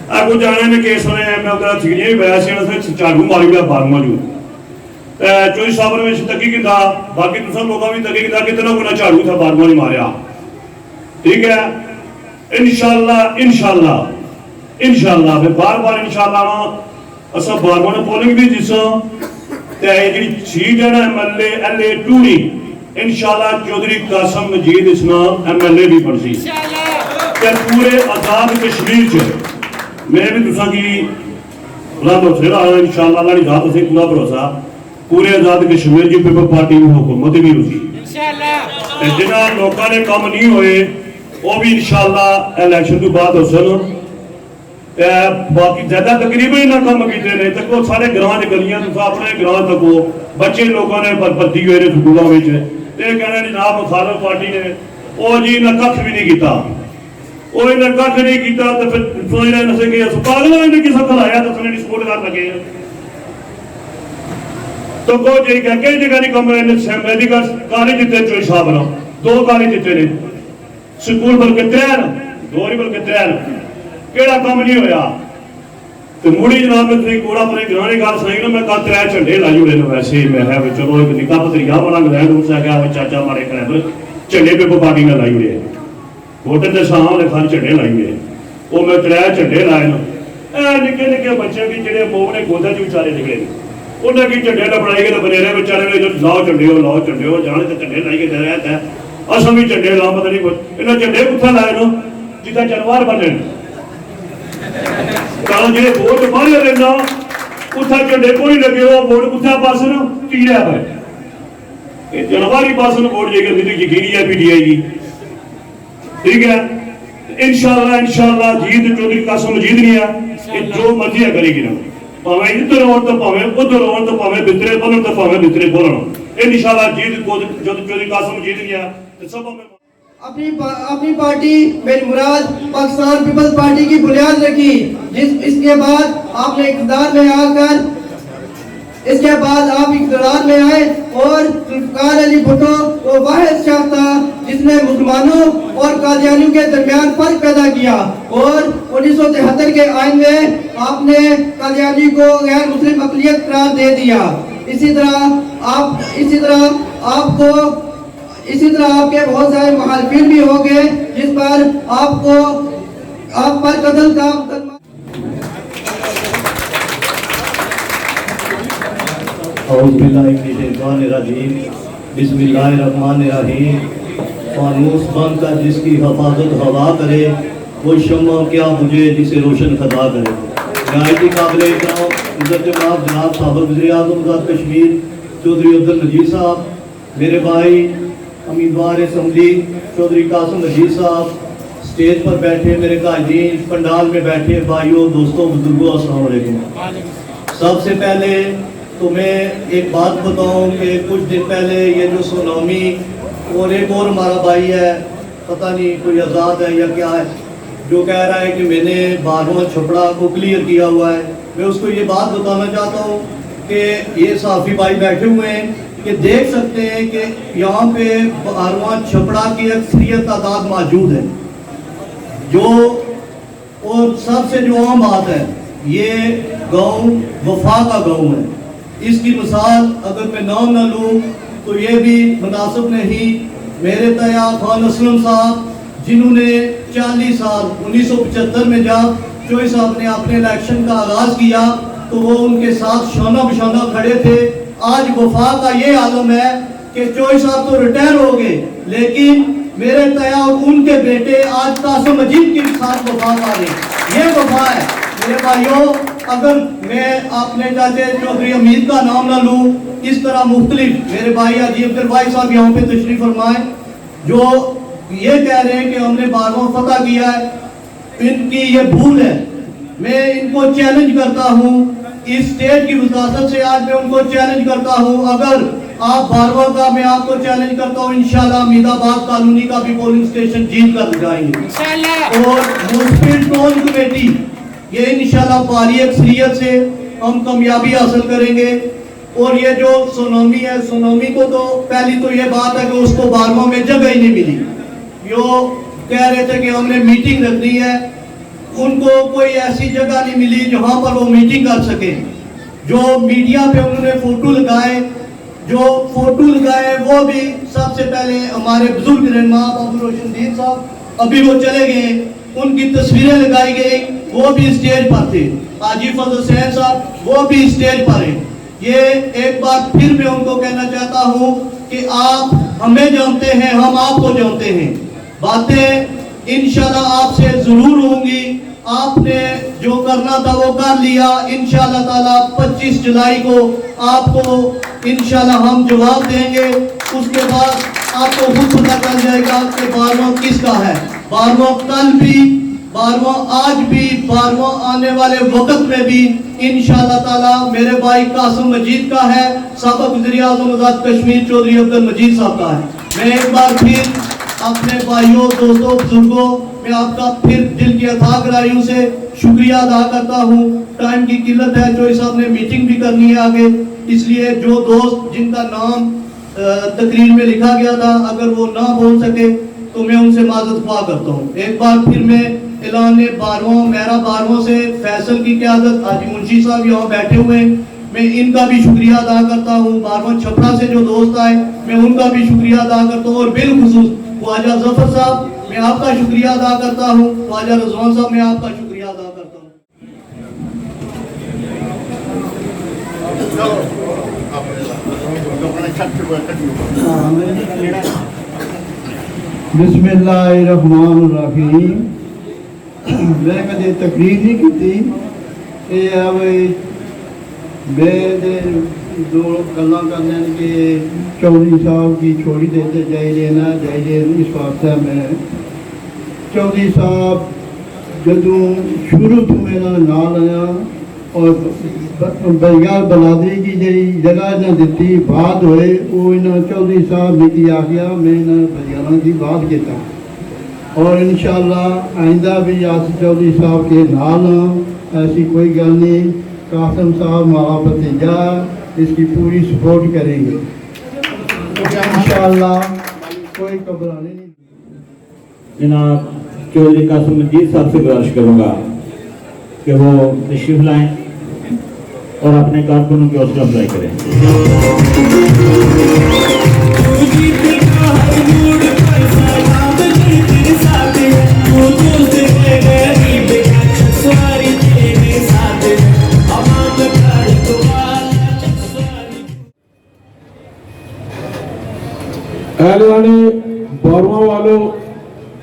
اب کچھ جانے میں کیس ہونے ہیں، میں اتنا چھگنی بھی بیاسی ہیں، چاڑھوں ماری گیا بارمہ جو چوئی صاحب نے میں تقی کی تھا، باقی دوسرا لوگوں بھی تقی کی تھا، کتنا کوئی چاڑھوں تھا بارمہ نہیں ماریا۔ ٹھیک ہے، انشاءاللہ میں بار بار انشاءاللہ اسا بارمہ نے پولنگ بھی جسا تے یہ سیٹ ہے نا MLA 2 نہیں، انشاءاللہ چودھری قاسم مجید اسنا MLA بھی بن سی تے پورے آزاد کشمیر چ میں بھی تساں کی خدا بخیر انشاءاللہ اللہ کی ذات سے پورا بھروسہ پورے آزاد کشمیر کی پیپل پارٹی میں حکومت بھی ہوگی انشاءاللہ۔ جنہاں لوگوں نے کام نہیں ہوئے وہ بھی انشاءاللہ الیکشن تو بعد ہو سن، باقی زیادہ تقریباً نہ کام کیتے رہے تک وہ سارے گراں دے گلیاں تو اپنے گراں تک وہ بچے لوگوں نے بربادی ہوئے نے سکولوں وچ یہ کہنا جناب مخالف پارٹی نے وہ جی نہ کھ بھی نہیں کیتا وہ انہیں کھ نہیں کیتا تو پھر سوچ رہے نسے کہ پاگل نے کس وقت لایا تو سنے سپورٹ کر لگے تو کو جی کہ کئی جگہ نہیں کم اسمبلی کا کالج دیتے چوئی صاحب نے 2 کالج دیتے نے سکول بلکہ 3 2 نہیں بلکہ 3 کیڑا کام نہیں ہویا تو مڑی جناب میں کوڑا پر گرانے گال سہی نا میں کہا 3 جھنڈے لائی ہوئے نے ویسے ہی میں ہے چلو ایک نکاح پتریاں بنا گیا تو اس سے کہا چاچا ہمارے کلیبر جھنڈے پہ پارٹی نے لائی ہوئے ووٹر کے سامنے خان جھنڈے لائی ہوئے وہ میں 3 جھنڈے لائے نا نکے نکے بچے بھی جڑے موہ نے گودا چ بیچارے نکلے انہیں کی جھنڈے نہ بنائی گئے بنیرے بیچارے جو لاؤ جھنڈے ہو جانے تو جھنڈے لائی کے رہتا ہے اصل بھی جھنڈے لاؤ پتہ نہیں انہیں جھنڈے کتنے لائے نا جتنا جانور بنے کہاں جی ووٹ باہر لینا اتنا جھنڈے کو نہیں لگے وہ ووٹ کتنے پاس نا ٹیڑیا پہ جانور ہی پاس ووٹ جائے گا یقینی ہے پی ٹی آئی کی ٹھیک ہے انشاءاللہ جیت چودھری قاسم مجید نہیں ہے جو مرضی ہے کرے گی نا پاویں ادھر ہون تو پاویں ادھر ہون تو پاویں بھترے بولن تو پاویں بھترے بولن انشاءاللہ جیت چودھری قاسم مجید نہیں ہے سب میں اپنی پارٹی میری مراد پاکستان پیپلز پارٹی کی بنیاد رکھی اس کے بعد آپ نے اقتدار میں آ کر اس کے بعد آپ اقتدار میں آئے اور ذوالفقار علی بھٹو وہ واحد شخص تھا جس نے مسلمانوں اور قادیانیوں کے درمیان فرق پیدا کیا اور 1973 کے آئین میں آپ نے قادیانی کو غیر مسلم اقلیت قرار دے دیا اسی طرح آپ کے بہت سارے مخالفین بھی ہو گئے جس پر آپ پر قتل کا اعوذ باللہ من الشیطان الرجیم بسم اللہ الرحمن الرحیم فانوس بن کر جس کی حفاظت ہوا کرے وہ شمع کیا مجھے جسے روشن خطا کرے نہایت قابل احترام عزت جناب سابق وزیر اعظم کشمیر چودھری عبدالمجید صاحب میرے بھائی امیدوار اسمبلی چودھری قاسم مجید صاحب اسٹیج پر بیٹھے میرے قائدین پنڈال میں بیٹھے بھائیوں دوستوں بزرگوں السلام علیکم سب سے پہلے تو میں ایک بات بتاؤں کہ کچھ دن پہلے یہ جو سونامی اور ایک اور ہمارا بھائی ہے پتہ نہیں کوئی آزاد ہے یا کیا ہے جو کہہ رہا ہے کہ میں نے 12واں چھپڑا کو کلیئر کیا ہوا ہے میں اس کو یہ بات بتانا چاہتا ہوں کہ یہ صحافی بھائی بیٹھے ہوئے ہیں کہ دیکھ سکتے ہیں کہ یہاں پہ 12واں چھپڑا کی اکثریت تعداد موجود ہے جو اور سب سے جو عام بات ہے یہ گاؤں وفا کا گاؤں ہے اس کی مثال اگر میں نام نہ لوں تو یہ بھی مناسب نہیں میرے تیا خان اسلم صاحب جنہوں نے 40 سال 1975 میں جب چوئی صاحب نے اپنے الیکشن کا آغاز کیا تو وہ ان کے ساتھ شانہ بشانہ کھڑے تھے آج وفا کا یہ عالم ہے کہ چوئی صاحب تو ریٹائر ہو گئے لیکن میرے تیا اور ان کے بیٹے آج قاسم مجید کے ساتھ وفا پا رہے یہ وفا ہے میرے بھائیوں اگر میں اپنے چاچے چودھری امید کا نام نہ لوں اس طرح مختلف میرے بھائی حاجی عبد الباقی صاحب یہاں پہ تشریف فرمائیں جو یہ کہہ رہے ہیں کہ ہم نے 12واں فتح کیا ہے ان کی یہ بھول ہے میں ان کو چیلنج کرتا ہوں اس اسٹیج کی وزارت سے آج میں ان کو چیلنج کرتا ہوں اگر آپ 12واں کا میں آپ کو چیلنج کرتا ہوں انشاءاللہ امید آباد کالونی کا بھی پولنگ سٹیشن جیت کر جائیں گے اور مونسپل ٹون کمیٹی یہ انشاءاللہ بھاری اکثریت سے ہم کامیابی حاصل کریں گے اور یہ جو سونامی ہے سونامی کو تو پہلی تو یہ بات ہے کہ اس کو 12واں میں جگہ ہی نہیں ملی جو کہہ رہے تھے کہ ہم نے میٹنگ رکھنی ہے ان کو کوئی ایسی جگہ نہیں ملی جہاں پر وہ میٹنگ کر سکے جو میڈیا پہ انہوں نے فوٹو لگائے وہ بھی سب سے پہلے ہمارے بزرگ رہنما ابو روشن دین صاحب ابھی وہ چلے گئے ان کی تصویریں لگائی گئی وہ بھی اسٹیج پر تھے حاجی فضل حسین صاحب وہ بھی اسٹیج پر ہیں یہ ایک بات پھر میں ان کو کہنا چاہتا ہوں کہ آپ ہمیں جانتے ہیں ہم آپ کو جانتے ہیں باتیں انشاءاللہ آپ سے ضرور ہوں گی آپ نے جو کرنا تھا وہ کر لیا انشاءاللہ تعالی 25 جولائی کو آپ کو انشاءاللہ ہم جواب دیں گے اس کے بعد آپ کو خود پتہ چل جائے گا کہ 12واں کس کا ہے 12واں کل بھی 12वां आज भी 12वां आने वाले वक्त में भी इंशाअल्लाह ताला मेरे भाई कासिम मजीद का है, साबिक वज़ीर-ए-आज़म आज़ाद कश्मीर चौधरी अब्दुल मजीद साहब का है। मैं एक बार फिर अपने भाइयों, दोस्तों, बुजुर्गों, मैं आपका फिर दिल की अथाह गहराइयों से शुक्रिया अदा करता हूँ। टाइम की किल्लत है, चौधरी साहब ने मीटिंग भी करनी है आगे, इसलिए जो दोस्त जिनका नाम तकरीर में लिखा गया था अगर वो ना बोल सके तो मैं उनसे माज़रत ख्वाह करता हूँ। एक बार फिर मैं ऐलान 12वां मेरा 12वां से फैसल की क़यादत हाजी मुंशी साहब यहाँ बैठे हुए हैं, मैं इनका भी शुक्रिया अदा करता हूँ। 12वां छपरा से जो दोस्त आए मैं उनका भी शुक्रिया अदा करता हूँ, और बिलखुसूस ख्वाजा जफर साहब मैं आपका शुक्रिया अदा करता हूँ, ख्वाजा रज़वान साहब मैं आपका शुक्रिया अदा करता हूँ। बिस्मिल्लाहिर्रहमानिर्रहीम। मैं कदे तकरीर नहीं की थी, मैं दो गल्ला करने के चौधरी साहब की छोड़ी देते चाहिए ना चाहिए, इस वास्ते मैं चौधरी साहब जदों शुरू तो मेरा नाल आया और बरियार बलादरी की जी जगह इन्हें दी बात होए वो इन्हें चौधरी साहब ने की आ गया, मैं इन्हें बरियार की बात किया और इंशाअल्लाह आइंदा भी आसिफ चौधरी साहब के नाल ऐसी कोई गल नहीं। कासिम साहब हमारा भतीजा, इसकी पूरी सपोर्ट करेंगे इंशाअल्लाह, कोई घबराने नहीं। जनाब चौधरी कासिम मजीद साहब से गुजारिश करूँगा कि वो तशरीफ लाएं और अपने कारकुनों की हौसला अफजाई करें। एहलवाने 12वां वालों,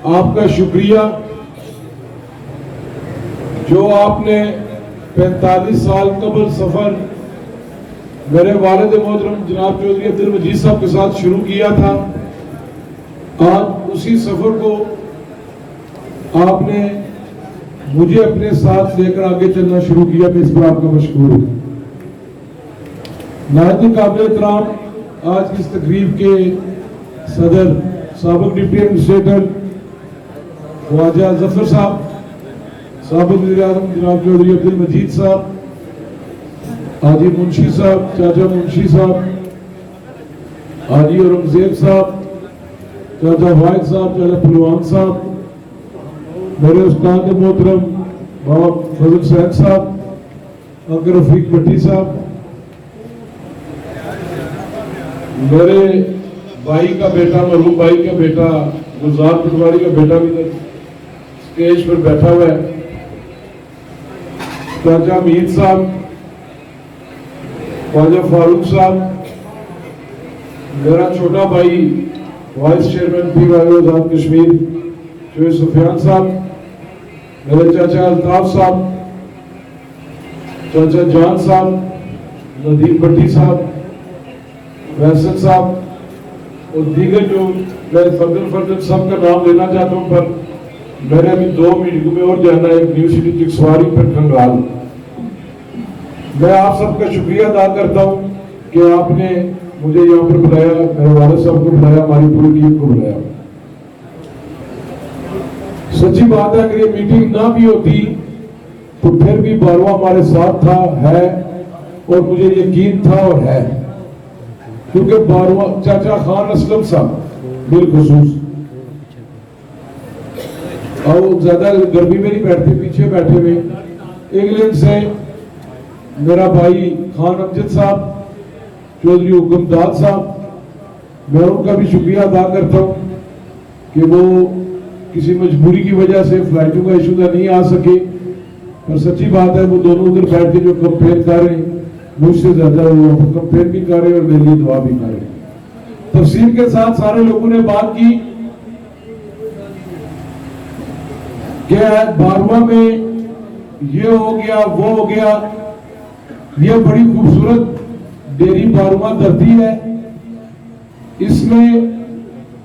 आपका शुक्रिया जो आपने 45 साल कबल सफ़र मेरे वालिद मोहतरम जनाब चौधरी अब्दुल मजीद साहब के साथ शुरू किया था। आज उसी सफ़र को आपने मुझे अपने साथ लेकर आगे चलना शुरू किया, मैं इस पर आपका मशकूर हूँ। नायत काबिल एहतराम आज की इस तकरीब के सदर साबिक डिप्टी एडमिनिस्ट्रेटर ख्वाजा जफर साहब, साबिक वज़ीर-ए-आज़म जनाब चौधरी अब्दुल मजीद साहब, हाजी मुंशी साहब, चाचा मुंशी साहब, हाजी औरंगजेब साहब, चाचा वाहिद साहब, चाचा पहलवान साहब, मेरे उस्ताद मोहतरम बाबा फजल सैद साहब, अगर रफीक भट्टी साहब, मेरे भाई का बेटा, मरहूम भाई का बेटा, गुलजार पटवारी का बेटा भी स्टेज पर बैठा हुआ है, चाचा मीर साहब, ख्वाजा फारूक साहब, मेरा छोटा भाई वाइस चेयरमैन पीवाईओ आज़ाद कश्मीर चौधरी सुफियान साहब, मेरे चाचा अल्ताफ साहब, चाचा जान साहब, नदीम भट्टी साहब, वैसल साहब और दीगर जो मैं फर्दन सबका नाम लेना चाहता हूँ, पर मैंने अभी 2 मीटिंगों में और जाना है, न्यू सिटी चिक्सवारी पर खंगाल। मैं आप सबका शुक्रिया अदा करता हूँ कि आपने मुझे यहाँ पर बुलाया, मेरे वालिद साहब को बुलाया, हमारी पूरी टीम को बुलाया। सच्ची बात है, अगर ये मीटिंग ना भी होती तो फिर भी 12वां हमारे साथ था, है और मुझे यकीन था और है, क्योंकि 12वां चाचा खान असलम साहब बिलखुसूस और ज्यादा गर्मी में नहीं बैठते, पीछे बैठे हुए, इंग्लैंड से मेरा भाई खान अमजद साहब, चौधरी हुक्मदाद साहब, मैं उनका भी शुक्रिया अदा करता हूँ कि वो किसी मजबूरी की वजह से फ्लाइटों का इशू नहीं आ सके, पर सच्ची बात है वो दोनों उधर बैठ के जो कंपेयर कर रहे हैं मुझसे ज्यादा वो कंपेयर भी कर रहे हैं और मेरे लिए दुआ भी कर रहे हैं। तफसील के साथ सारे लोगों ने बात की कि 12वां में ये हो गया वो हो गया, ये बड़ी खूबसूरत डेरी 12वां धरती है, इसमें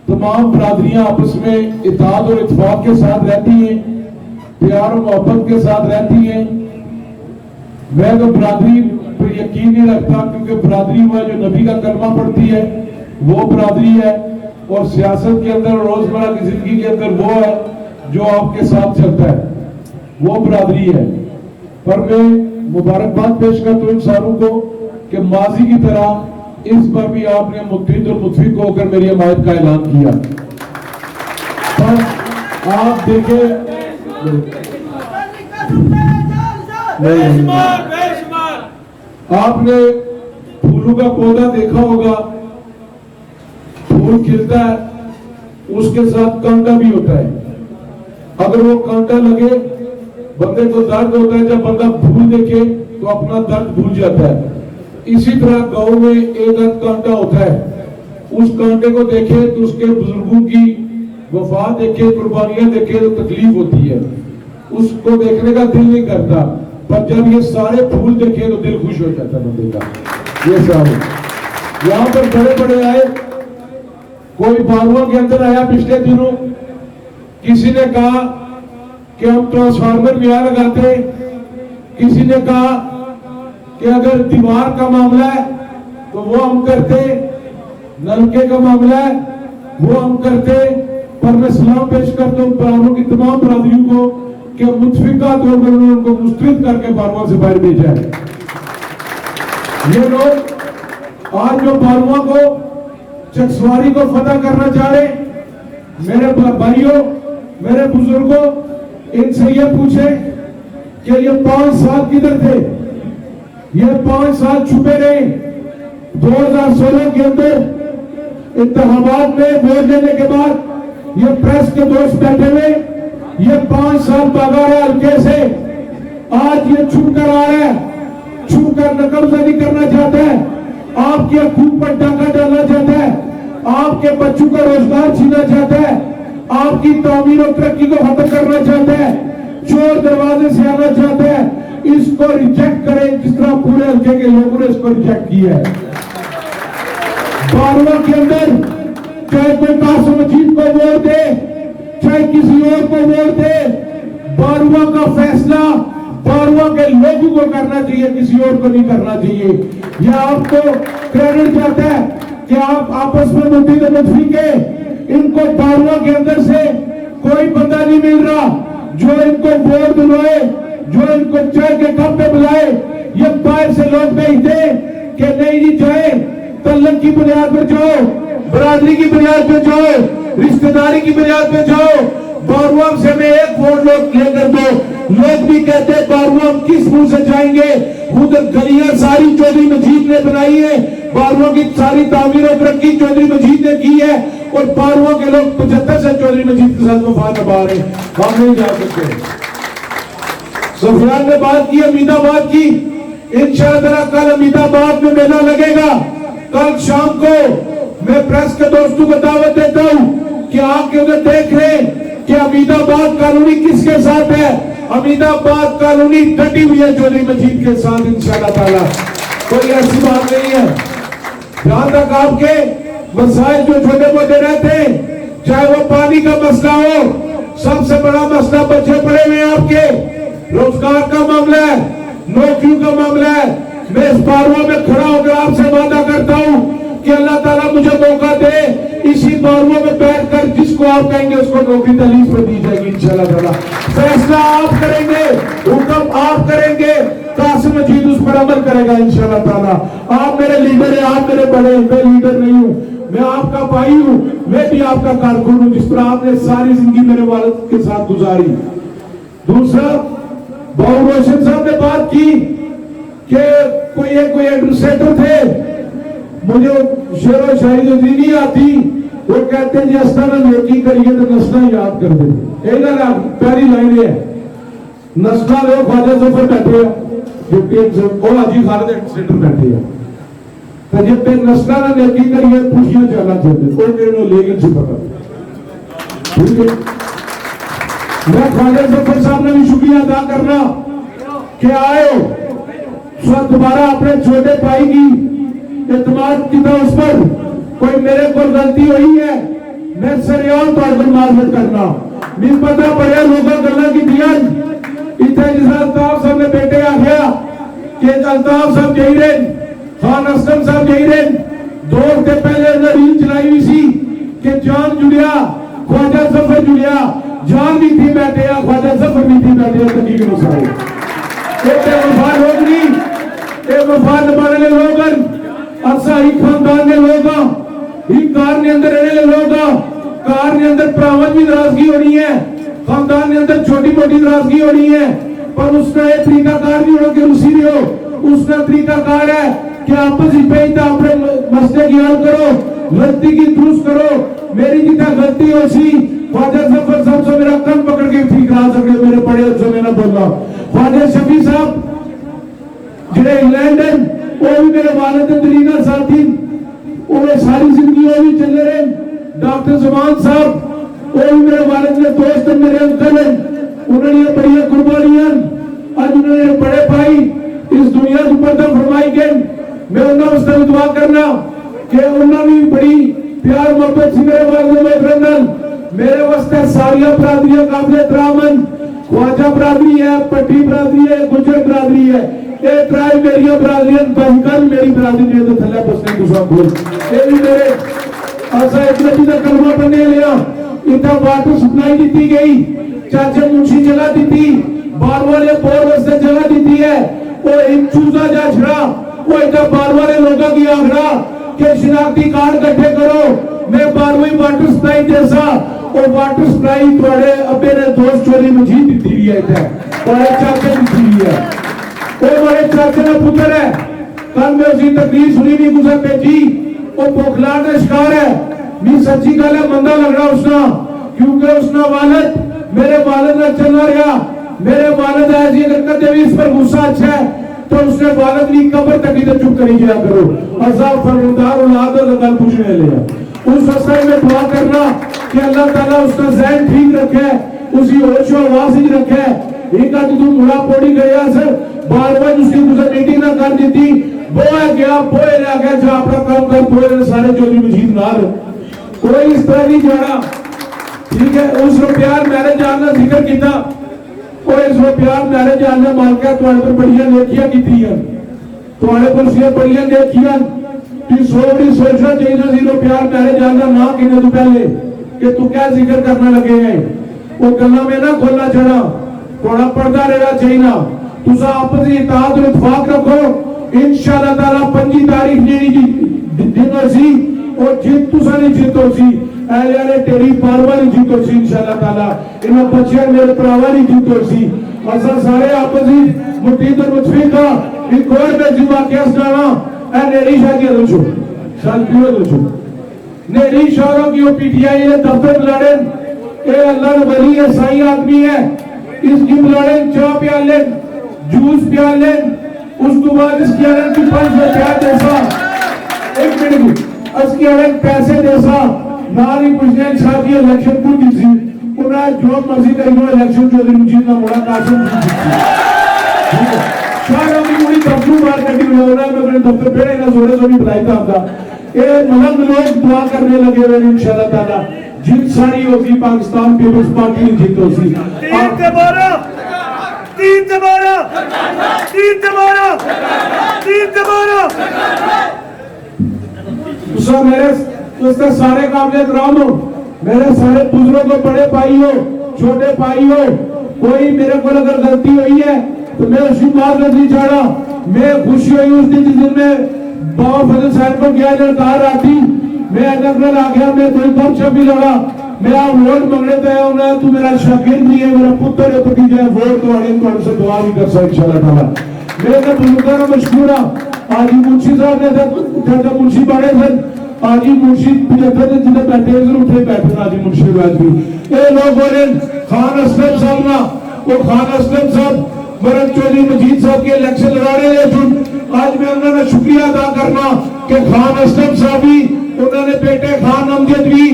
तमाम बरादरियां आपस में इत्तेहाद और इत्तेफाक के साथ रहती हैं। प्यार और मोहब्बत के साथ रहती हैं। मैं तो बरादरी पर यकीन नहीं रखता, क्योंकि बरादरी वो जो नबी का कलमा पढ़ती है वो बरादरी है, और सियासत के अंदर रोजमर्रा की जिंदगी के अंदर वो है जो आपके साथ चलता है, वो बरादरी है। पर मैं मुबारकबाद पेश करता हूँ इन सारों को कि माजी की तरह इस बार भी आपने मुत्तहिद और मुत्तफिक होकर मेरी हमायत का ऐलान किया। पर आप देखें, आपने फूलों का पौधा देखा होगा, फूल खिलता है, उसके साथ कांटा भी होता है। अगर वो कांटा लगे, बंदे को दर्द होता है, जब बंदा फूल देखे तो अपना दर्द भूल जाता है। इसी तरह गांव में एक आध कांटा होता है, उस कांटे को देखे तो उसके बुजुर्गों की वफा देखे, कुर्बानियां देखे तो तकलीफ होती है, उसको देखने का दिल नहीं करता। पर जब ये सारे फूल देखे तो दिल खुश हो जाता है बंदे का। ये सारे यहाँ पर बड़े बड़े आए, कोई बागवान के अंदर आया पिछले दिनों, किसी ने कहा कि हम ट्रांसफार्मर भी यहाँ लगाते, किसी ने कहा कि अगर दीवार का मामला है तो वो हम करते, नलके का मामला है वो हम करते। पर मैं सलाम पेश करता हूँ बारवां की तमाम बरादरियों को कि मुतफिका तौर पर उनको मुस्तरद करके बारवां से बाहर भेजा है। ये लोग आज जो बारवां को चकसवारी को फतह करना चाह रहे, मेरे भाइयों, मेरे बुजुर्गों, इनसे ये पूछे कि ये 5 साल किधर थे? ये 5 साल छुपे रहे। 2016 के अंदर इंतखाबात में वोट देने के बाद ये प्रेस के दोस्त बैठे हुए, ये 5 साल भागा रहा हल्के से, आज ये छुप कर आ रहा है, छुप कर नकलबाजी करना चाहता है, आपके खून पर डाका डालना चाहता है, आपके बच्चों का रोजगार छीनना चाहता है, आपकी तामीर और तरक्की को खत्म करना चाहता है, चोर दरवाजे से आना चाहता है। इसको रिजेक्ट करें, जिस तरह पूरे हल्के के लोगों ने इसको रिजेक्ट किया है। बारवां के अंदर चाहे कोई कासिम मजीद को वोट दे, चाहे किसी और को वोट दे, बारवां का फैसला बारवां के लोगों को करना चाहिए, किसी और को नहीं करना चाहिए। यह आपको क्रेडिट जाता है कि आप आपस में मुत्तहिद मुतफिक है। इनको बारवां के अंदर से कोई बंदा नहीं मिल रहा जो इनको वोट दिलवाए, जो इनको चाय के कप पे बुलाए। ये बाहर से लोग भेजते कि नहीं जी जाए, तल्लक की बुनियाद पर जाओ, बरादरी की बुनियाद पे जाओ, रिश्तेदारी की बुनियाद पे जाओ। बारवां से में एक वोट लोग लेकर दो। लोग भी कहते हैं बारवां किस मुंह से जाएंगे? खुद गलियां सारी चौधरी मजीद ने बनाई है, बारवां की सारी तामीर और तरक्की चौधरी मजीद ने की है, और बारवां के लोग 75 से चौधरी मजीद के साथ वफा निभा रहे हैं। हम नहीं जा सकते। सुफियान ने बात की अमीनाबाद की, इंशाअल्लाह कल अमीनाबाद में मेला लगेगा। कल शाम को मैं प्रेस के दोस्तों को दावत देता हूँ कि आके उधर देख रहे कि अमीनाबाद कॉलोनी किसके साथ है। अमीनाबाद कॉलोनी डटी हुई है चौधरी मजीद के साथ इंशाअल्लाह ताला, कोई ऐसी बात नहीं है। जहां तक आपके मसाइल जो छोटे मोटे रहते हैं, चाहे वो पानी का मसला हो, सबसे बड़ा मसला बच्चे पड़े हुए आपके, रोजगार का मामला है, नौकरियों का मामला है। मैं इस बारवां में खड़ा होकर आपसे वादा करता हूँ कि अल्लाह ताला मुझे मौका दे, इसी बारवां में बैठकर जिसको आप कहेंगे उसको नौकरी तालीम पर दी जाएगी इंशाअल्लाह ताला। फैसला आप करेंगे, हुक्म आप करेंगे, कासिम मजीद उस पर अमल करेगा इंशाअल्लाह ताला। आप मेरे लीडर हैं, आप मेरे बड़े, मैं लीडर नहीं हूँ, मैं आपका भाई हूँ, मैं भी आपका कारकुन हूँ, जिस तरह आपने सारी जिंदगी मेरे वालिद के साथ गुजारी। दूसरा, बाबू रोशन साहब ने बात की कि कोई एडमिनिस्ट्रेटर थे, मुझे शेरो शायरी जो नहीं आती, वो कहते हैं जैसा ना नेकी करिए तो नस्ला याद कर दे। पहली लाइन है, नस्ला लोग ख्वाजा जफर बैठे हैं, और हाजी खालिद एडमिनिस्ट्रेटर बैठे हैं, तो जब तक नस्ला ना नेकी करिए खुशियां जाना चाहते, कोई मेरे को लेकिन छुपा। ठीक है, मैं ख्वाजा जफर साहब ने भी शुक्रिया अदा करना कि आए हो, दोबारा अपने छोटे भाई की इत्मीनान किया उस पर। कोई मेरे को गलती हुई है, मैं सरेआम तौर पर माजरत करना, नहीं पता बड़े लोगों गल्लां कीतियां इत्थे जिस अल्ताफ साहब ने बेटे आखिया कि अल्ताफ साहब जाई रहे खान असलम साहब जाई रहे 2 हफ्ते पहले उन्हें रील चलाई हुई सी कि जान जुड़िया ख्वाजा जफर जुड़िया जान भी थी बैठे या ख्वाजा जफर भी थी बैठे तकीक मसाए ये वफा लोग नहीं ये वफा निभाने लोग असा ही खानदान ने लोग ही कार ने अंदर रहने लोग कार ने अंदर भरावां की नाराजगी होनी है खानदान ने अंदर छोटी मोटी नाराजगी होनी है पर उसका ये तरीकाकार नहीं होना कि रुसी नहीं हो उसका तरीकाकार है कि आपस में बेटा अपने मसले की हल करो गलती की दुरुस्त करो मेरी जितना गलती हो सी ख्वाजा जफर साहब से मेरा कन पकड़ के ठीक करा सकते मेरे बड़े जो मैंने बोला ख्वाजा शफी साहब जिन्हें इंग्लैंड है वो भी मेरे वालिद दलीना साथी वो सारी जिंदगी वो भी चले रहे डॉक्टर जमान साहब वो भी मेरे वालिद ने दोस्त मेरे अंकल हैं उन्होंने बड़ी कुर्बानियां आज उन्होंने बड़े भाई इस दुनिया को पर्दा फरमाई के मैं उन्होंने उसका दुआ करना कि उन्होंने भी बड़ी प्यार मोहब्बत से मेरे वालिद मोहतरम मेरे वास्ते सारिया बरादरियां काबिल एहतरामन ख्वाजा बरादरी है पट्टी बरादरी है गुजर बरादरी है ये त्राई मेरी बरादरियां बहकर मेरी बरादरी ने तो थल्ले बसने दूसरा बोल ये भी मेरे ऐसा एक नबी का कलमा पढ़ने लिया इतना वाटर सप्लाई दी गई चाचा मुंशी जगह दी थी बार वाले बोर वास्ते जगह दी है वो चूजा जा छड़ा वो इतना बार वाले लोगों की आखड़ा के शिनाख्ती कार्ड इकट्ठे करो मैं 12वीं वाटर सप्लाई जैसा और वाटर सप्लाई थोड़े अबे ने दोस्त चोरी मजीद दी हुई है इधर बड़े चाचे दी हुई है वो बड़े चाचे का पुत्र है कल मैं उसकी तकलीफ सुनी नहीं गुजर भेजी वो पोखलार का शिकार है नहीं सच्ची गल है मंदा लग रहा उसना क्योंकि उसना वालिद मेरे वालिद ने चलना रहा मेरे वालिद ऐसी अगर कदे भी इस पर गुस्सा अच्छा है तो उसने वालिद की कब्र तक इधर चुप करी जाया करो अज़ाब फरमादार औलाद का गल पूछने ले उस वक्त में दुआ करना कि अल्लाह ताला उसका ज़हन ठीक रखे उसी होश और आवाज़ ही रखे एक आज तू मुड़ा पोड़ी गया सर बार-बार उसकी गुजर मीटिंग ना कर दी थी बोए गया बोए रह गया जो अपना काम कर बोए सारे चोरी मजीद नाल कोई इस तरह नहीं जाना ठीक है उस प्यार मैंने जानना जिक्र किया और इस प्यार मैंने जानना मान के तुम्हारे पर बड़ियां नेकियां कीती हैं तुम्हारे पर से बड़ियां नेकियां कि सोचना चाहिए जीरो प्यार मैंने जानना ना किने तो पहले कि तू क्या जिक्र करना लगे हैं वो गल्ला में ना खोलना चढ़ा थोड़ा पर्दा रहना चाहिए तुसा आपस में इताअत और इत्तेफाक रखो इंशाअल्लाह ताला 25 तारीख जेडी दिन होसी और जीत तुसा नहीं जीतो सी एले ने तेरी पारवा नहीं जीतो सी इंशाअल्लाह ताला इन बच्चियां मेरे भरावा नहीं जीतो सी असा सारे आपस में मुतीद और मुतफिका एक और में जुमा क्या सुनावा ए नेरी शाह की दो शाल पियो दो नेरी शाहरों की वो पीटीआई ने दफ्तर बुलाने ए अल्लाह ने वली है सही आदमी है इसकी बुलाने चाय पियाले जूस पियाले उसके बाद इसकी अलग की 5 रुपया देसा एक मिनट इसकी अलग पैसे देसा नारी प्रेसिडेंट साहब की इलेक्शन को दी थी उन्हें जो मर्जी करी वो इलेक्शन जो दिन जीतना मुड़ा कासिम शायद की पूरी दफ्तर बाहर कटी हुई हो रहा है मैं अपने दफ्तर पे ना जोड़े जो भी बुलाई था आपका ये मलंग लोग दुआ करने लगे हुए इंशाल्लाह ताला जीत सारी होगी पाकिस्तान पीपल्स पार्टी की जीत होगी 3 से 12 3 से 12 3 से 12 3 से 12 उसका मेरे उसके सारे काबिल एहतराम हो मेरे सारे बुजुर्गों को बड़े भाई हो छोटे भाई हो कोई मेरे को अगर गलती हुई है तो मैं उसकी बात नहीं चाह रहा मैं खुशी हुई उस दिन जिस दिन में बाबा फजल साहब को गया लड़कार राती मैं नगर आ गया मैं कोई कम शब्द भी लड़ा मैं आप वोट मांगने पे आया हूं तू मेरा शागिर्द नहीं है मेरा पुत्र है तो कीजिए वोट तो आगे तो से दुआ भी कर सकते इंशाल्लाह ताला मेरे बुजुर्गों का मशहूर आज मुंशी साहब ने थे मुंशी बड़े थे आज मुंशी 75 जिन्हें बैठे उठे बैठे आज मुंशी बाज भी ये लोग बोले खान असलम साहब ना वो खान असलम साहब मरन चौधरी मजीद साहब के इलेक्शन लड़ाने ले सुन आज मैं उन्होंने शुक्रिया अदा करना कि खान असलम साहब भी उन्होंने बेटे खान अमजद भी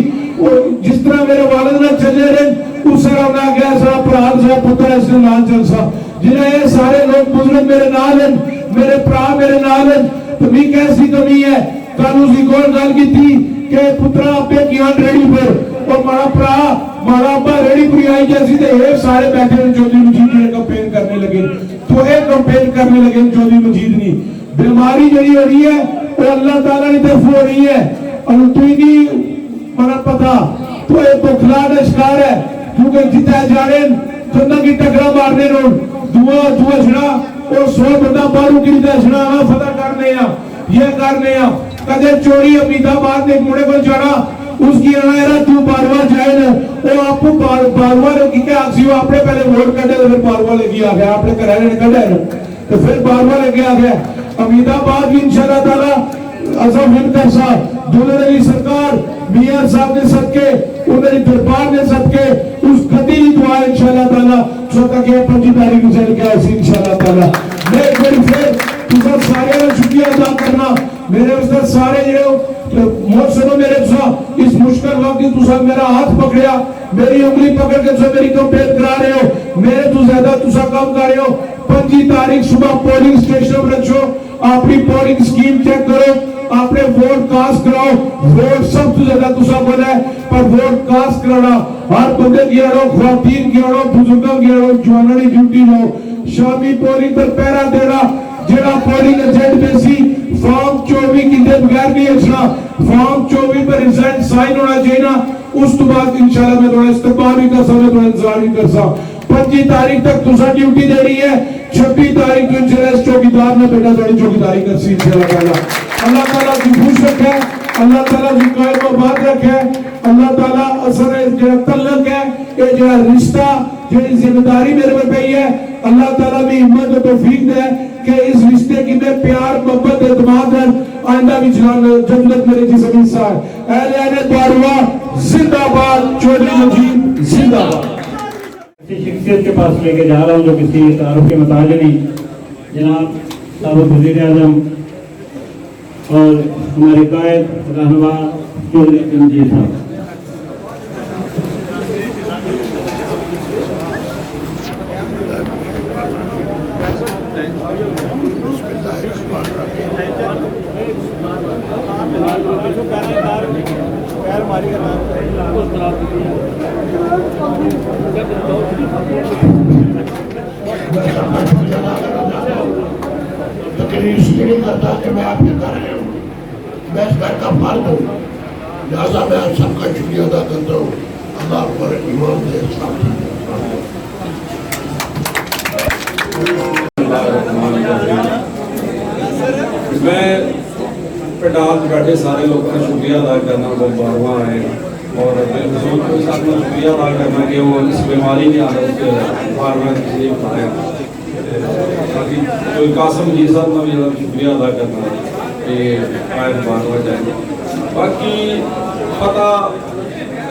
जिस तरह मेरे वालिद ने चले रहे उस तरह उन्हें गया साहब प्रहार साहब पुत्र ऐसे लाल चल साहब जिन्हें ये सारे लोग बुजुर्ग मेरे नाल हैं मेरे भरा मेरे नाल हैं तो भी कैसी कमी है कल उसकी कौन गल की थी कि पुत्रा आपे की रेडी पर और बड़ा भरा मारा रेडी पूरी आई जैसी थे ये सारे बैठे चौधरी मजीद ने कंपेन करने लगे, तो ये कंपेन करने लगे चौधरी मजीद ने बीमारी जड़ी हो रही है वो अल्लाह ताला की तरफ हो रही है और तू ही मना पता तो ये बुखला का शिकार है क्योंकि जितना जा रहे चंदा की टकरा मारने नो दुआ छड़ा और 100 बंदा बारू की छड़ा फतह करने ये करने कदे चोरी अमीदाबाद ने मुड़े को जाना उसकी तू बारवा जाए ना वो आपको बारवा की क्या वो आपने पहले वोट कटे तो फिर बारवा लेके आ गया आपने कराने कटे ना तो फिर बारवा लेके आ गया अमीदाबाद भी इंशाल्लाह ताला असम हिंदर साहब दुल्हन की सरकार मियां साहब ने सबके उन्होंने दरबार ने सबके उस खती की दुआ इंशाल्लाह ताला सोता के 25 तारीख को चल के ऐसी इंशाल्लाह ताला मैं एक बार फिर तुझा सारे का शुक्रिया अदा करना मेरे उस्ताद सारे जो मौत सुनो मेरे साथ इस मुश्किल वक्त में तुझा मेरा हाथ पकड़िया मेरी उंगली पकड़ के तुझा मेरी कंपेयर करा रहे हो मेरे तो ज्यादा तुझा काम कर रहे हो 25 तारीख सुबह पोलिंग स्टेशन पर रखो अपनी पोलिंग स्कीम चेक करो आपने वोट कास्ट कराओ वोट सब तो ज्यादा तुझा बोला है पर वोट कास्ट कराना हर बंदे की आड़ो ख्वातीन की आड़ो बुजुर्गों की आड़ो जवानों की ड्यूटी लो शामी पोलिंग पर पहरा देना जेड़ा पोलिंग एजेंट में सी फॉर्म 24 की दे बगैर नहीं हटना फॉर्म 24 पर रिजल्ट साइन होना चाहिए ना उस तो बाद इंशाल्लाह मैं थोड़ा इस्तकबाल भी कर सकता थोड़ा इंतजार भी कर सकता 25 तारीख तक तुझा ड्यूटी दे रही है 26 तारीख को इंशाल्लाह चौकीदार ने बेटा थोड़ी चौकीदारी कर सी इंशाल्लाह अल्लाह ताला की खुश रखे अल्लाह ताला की कायम आबाद रखे अल्लाह ताला असर जो तल्लक है ये जो रिश्ता जो जिम्मेदारी मेरे पर पई है अल्लाह ताला भी हिम्मत और तौफीक दे कि इस रिश्ते की मैं प्यार मोहब्बत एतमाद है आइंदा भी जन्नत मेरे जिस्म हिस्सा है अहले बारवा जिंदाबाद चौधरी मजीद जिंदाबाद शख्सियत के पास लेके जा रहा हूँ जो किसी तारुफ के मुताज नहीं जनाब साबिक़ वज़ीर आज़म और हमारे कायद रहनुमा चौधरी रंजीत साहब तकरीर इसलिए नहीं करता कि मैं आपके घर आया हूँ मैं इस घर का फर्द हूँ लिहाजा मैं आप सबका शुक्रिया अदा करता हूँ अल्लाह पर ईमान दे मैं पंडाल बैठे सारे लोगों का शुक्रिया अदा करना वो बारवा आए और बुजुर्ग के साथ में शुक्रिया अदा करना कि वो इस बीमारी की हालत बारवा तशरीफ लाए बाकी तो कासम जी साहब का भी शुक्रिया अदा करना कि आए बारवा जाए बाकी पता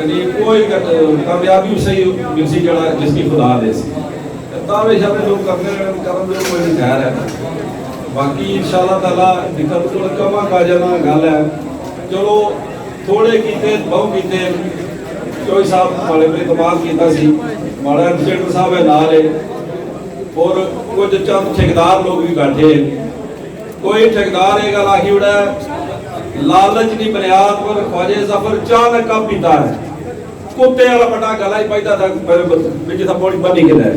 कोई कामयाबी सही मिलसी जड़ा जिसकी खुदा दे दावे शावे लोग करने करन जो कोई खैर है बाकी इंशाअल्लाह ताला दिक्कत को कमा का जाना गल है चलो थोड़े कीते बहु कीते कोई साहब वाले पे इतमाद कीता सी माड़ा सेक्रेटरी साहब है नाल है और कुछ चंद ठेकेदार लोग भी बैठे कोई ठेकेदार ये गल आखी उड़ा लालच की बुनियाद पर ख्वाजा जफर चाह न कब पीता है कुत्ते वाला बड़ा गला ही पैदा था बिच था बड़ी बनी के है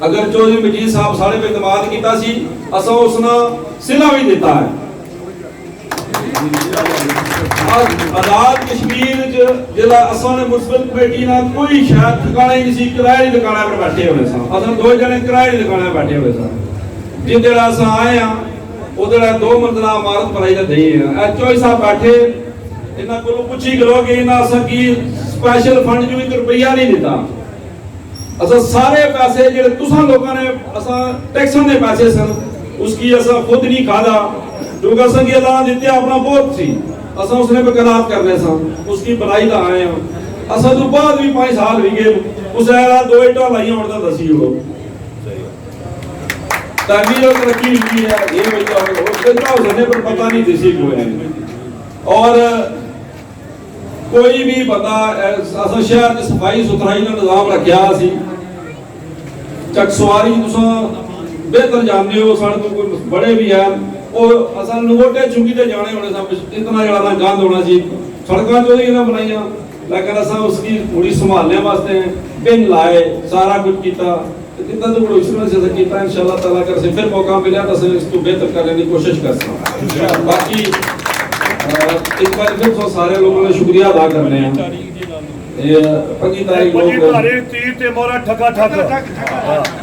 अगर चौधरी मजीद साहब साढ़े पे इतमाद कीता सी असा उसना सिला भी देता है आजाद कश्मीर जिला असा ने मुस्बिल कमेटी ना कोई शायद ठिकाने नहीं सी किराए की दुकाना पर बैठे हुए सा असा दो जने किराए की दुकाना पर बैठे हुए सा जिंदे असा आए हां ओदे 2 मंजिला इमारत बनाई ते दई है चौधरी साहब बैठे इन्हां कोलों पुछी करो कि इन्हां असा की स्पेशल फंड जो 1 रुपया नहीं दिता असा सारे पैसे जेडे तुसा लोगों ने असा टैक्सां दे पैसे सन उसकी असा खुद नहीं खादा क्योंकि असा की अल्लाह दिते अपना बहुत सी असा उसने बकरार करने सन उसकी बनाई दा आए हैं असा तो बाद भी 5 साल हो गए उस ऐरा 2 ईटा लाइयां उड़दा दसी हो ताकि जो तरक्की हुई है ये वजह हो कितना होने पर पता नहीं दिसी को है और कोई भी बंदा असा शहर में सफाई सुथराई का निजाम रखा सी चक सवारी तुसा बेहतर जानते हो साढ़े तो कोई बड़े भी हैं और असा नोटे चुंगी ते जाने होने सब इतना जड़ा ना गंद होना सी सड़कां जो इन्हां बनाईयां लेकिन असा उसकी पूरी संभालने वास्ते बिन लाए सारा कुछ किया कितना तो बड़ा इसमें से किया इंशाल्लाह ताला कर से फिर मौका मिला तो से इसको बेहतर करने की कोशिश कर सकते बाकी एक बार फिर तो सारे लोगों ने शुक्रिया अदा करने हैं ये 25 तारीख तीर ते मोरा ठका ठक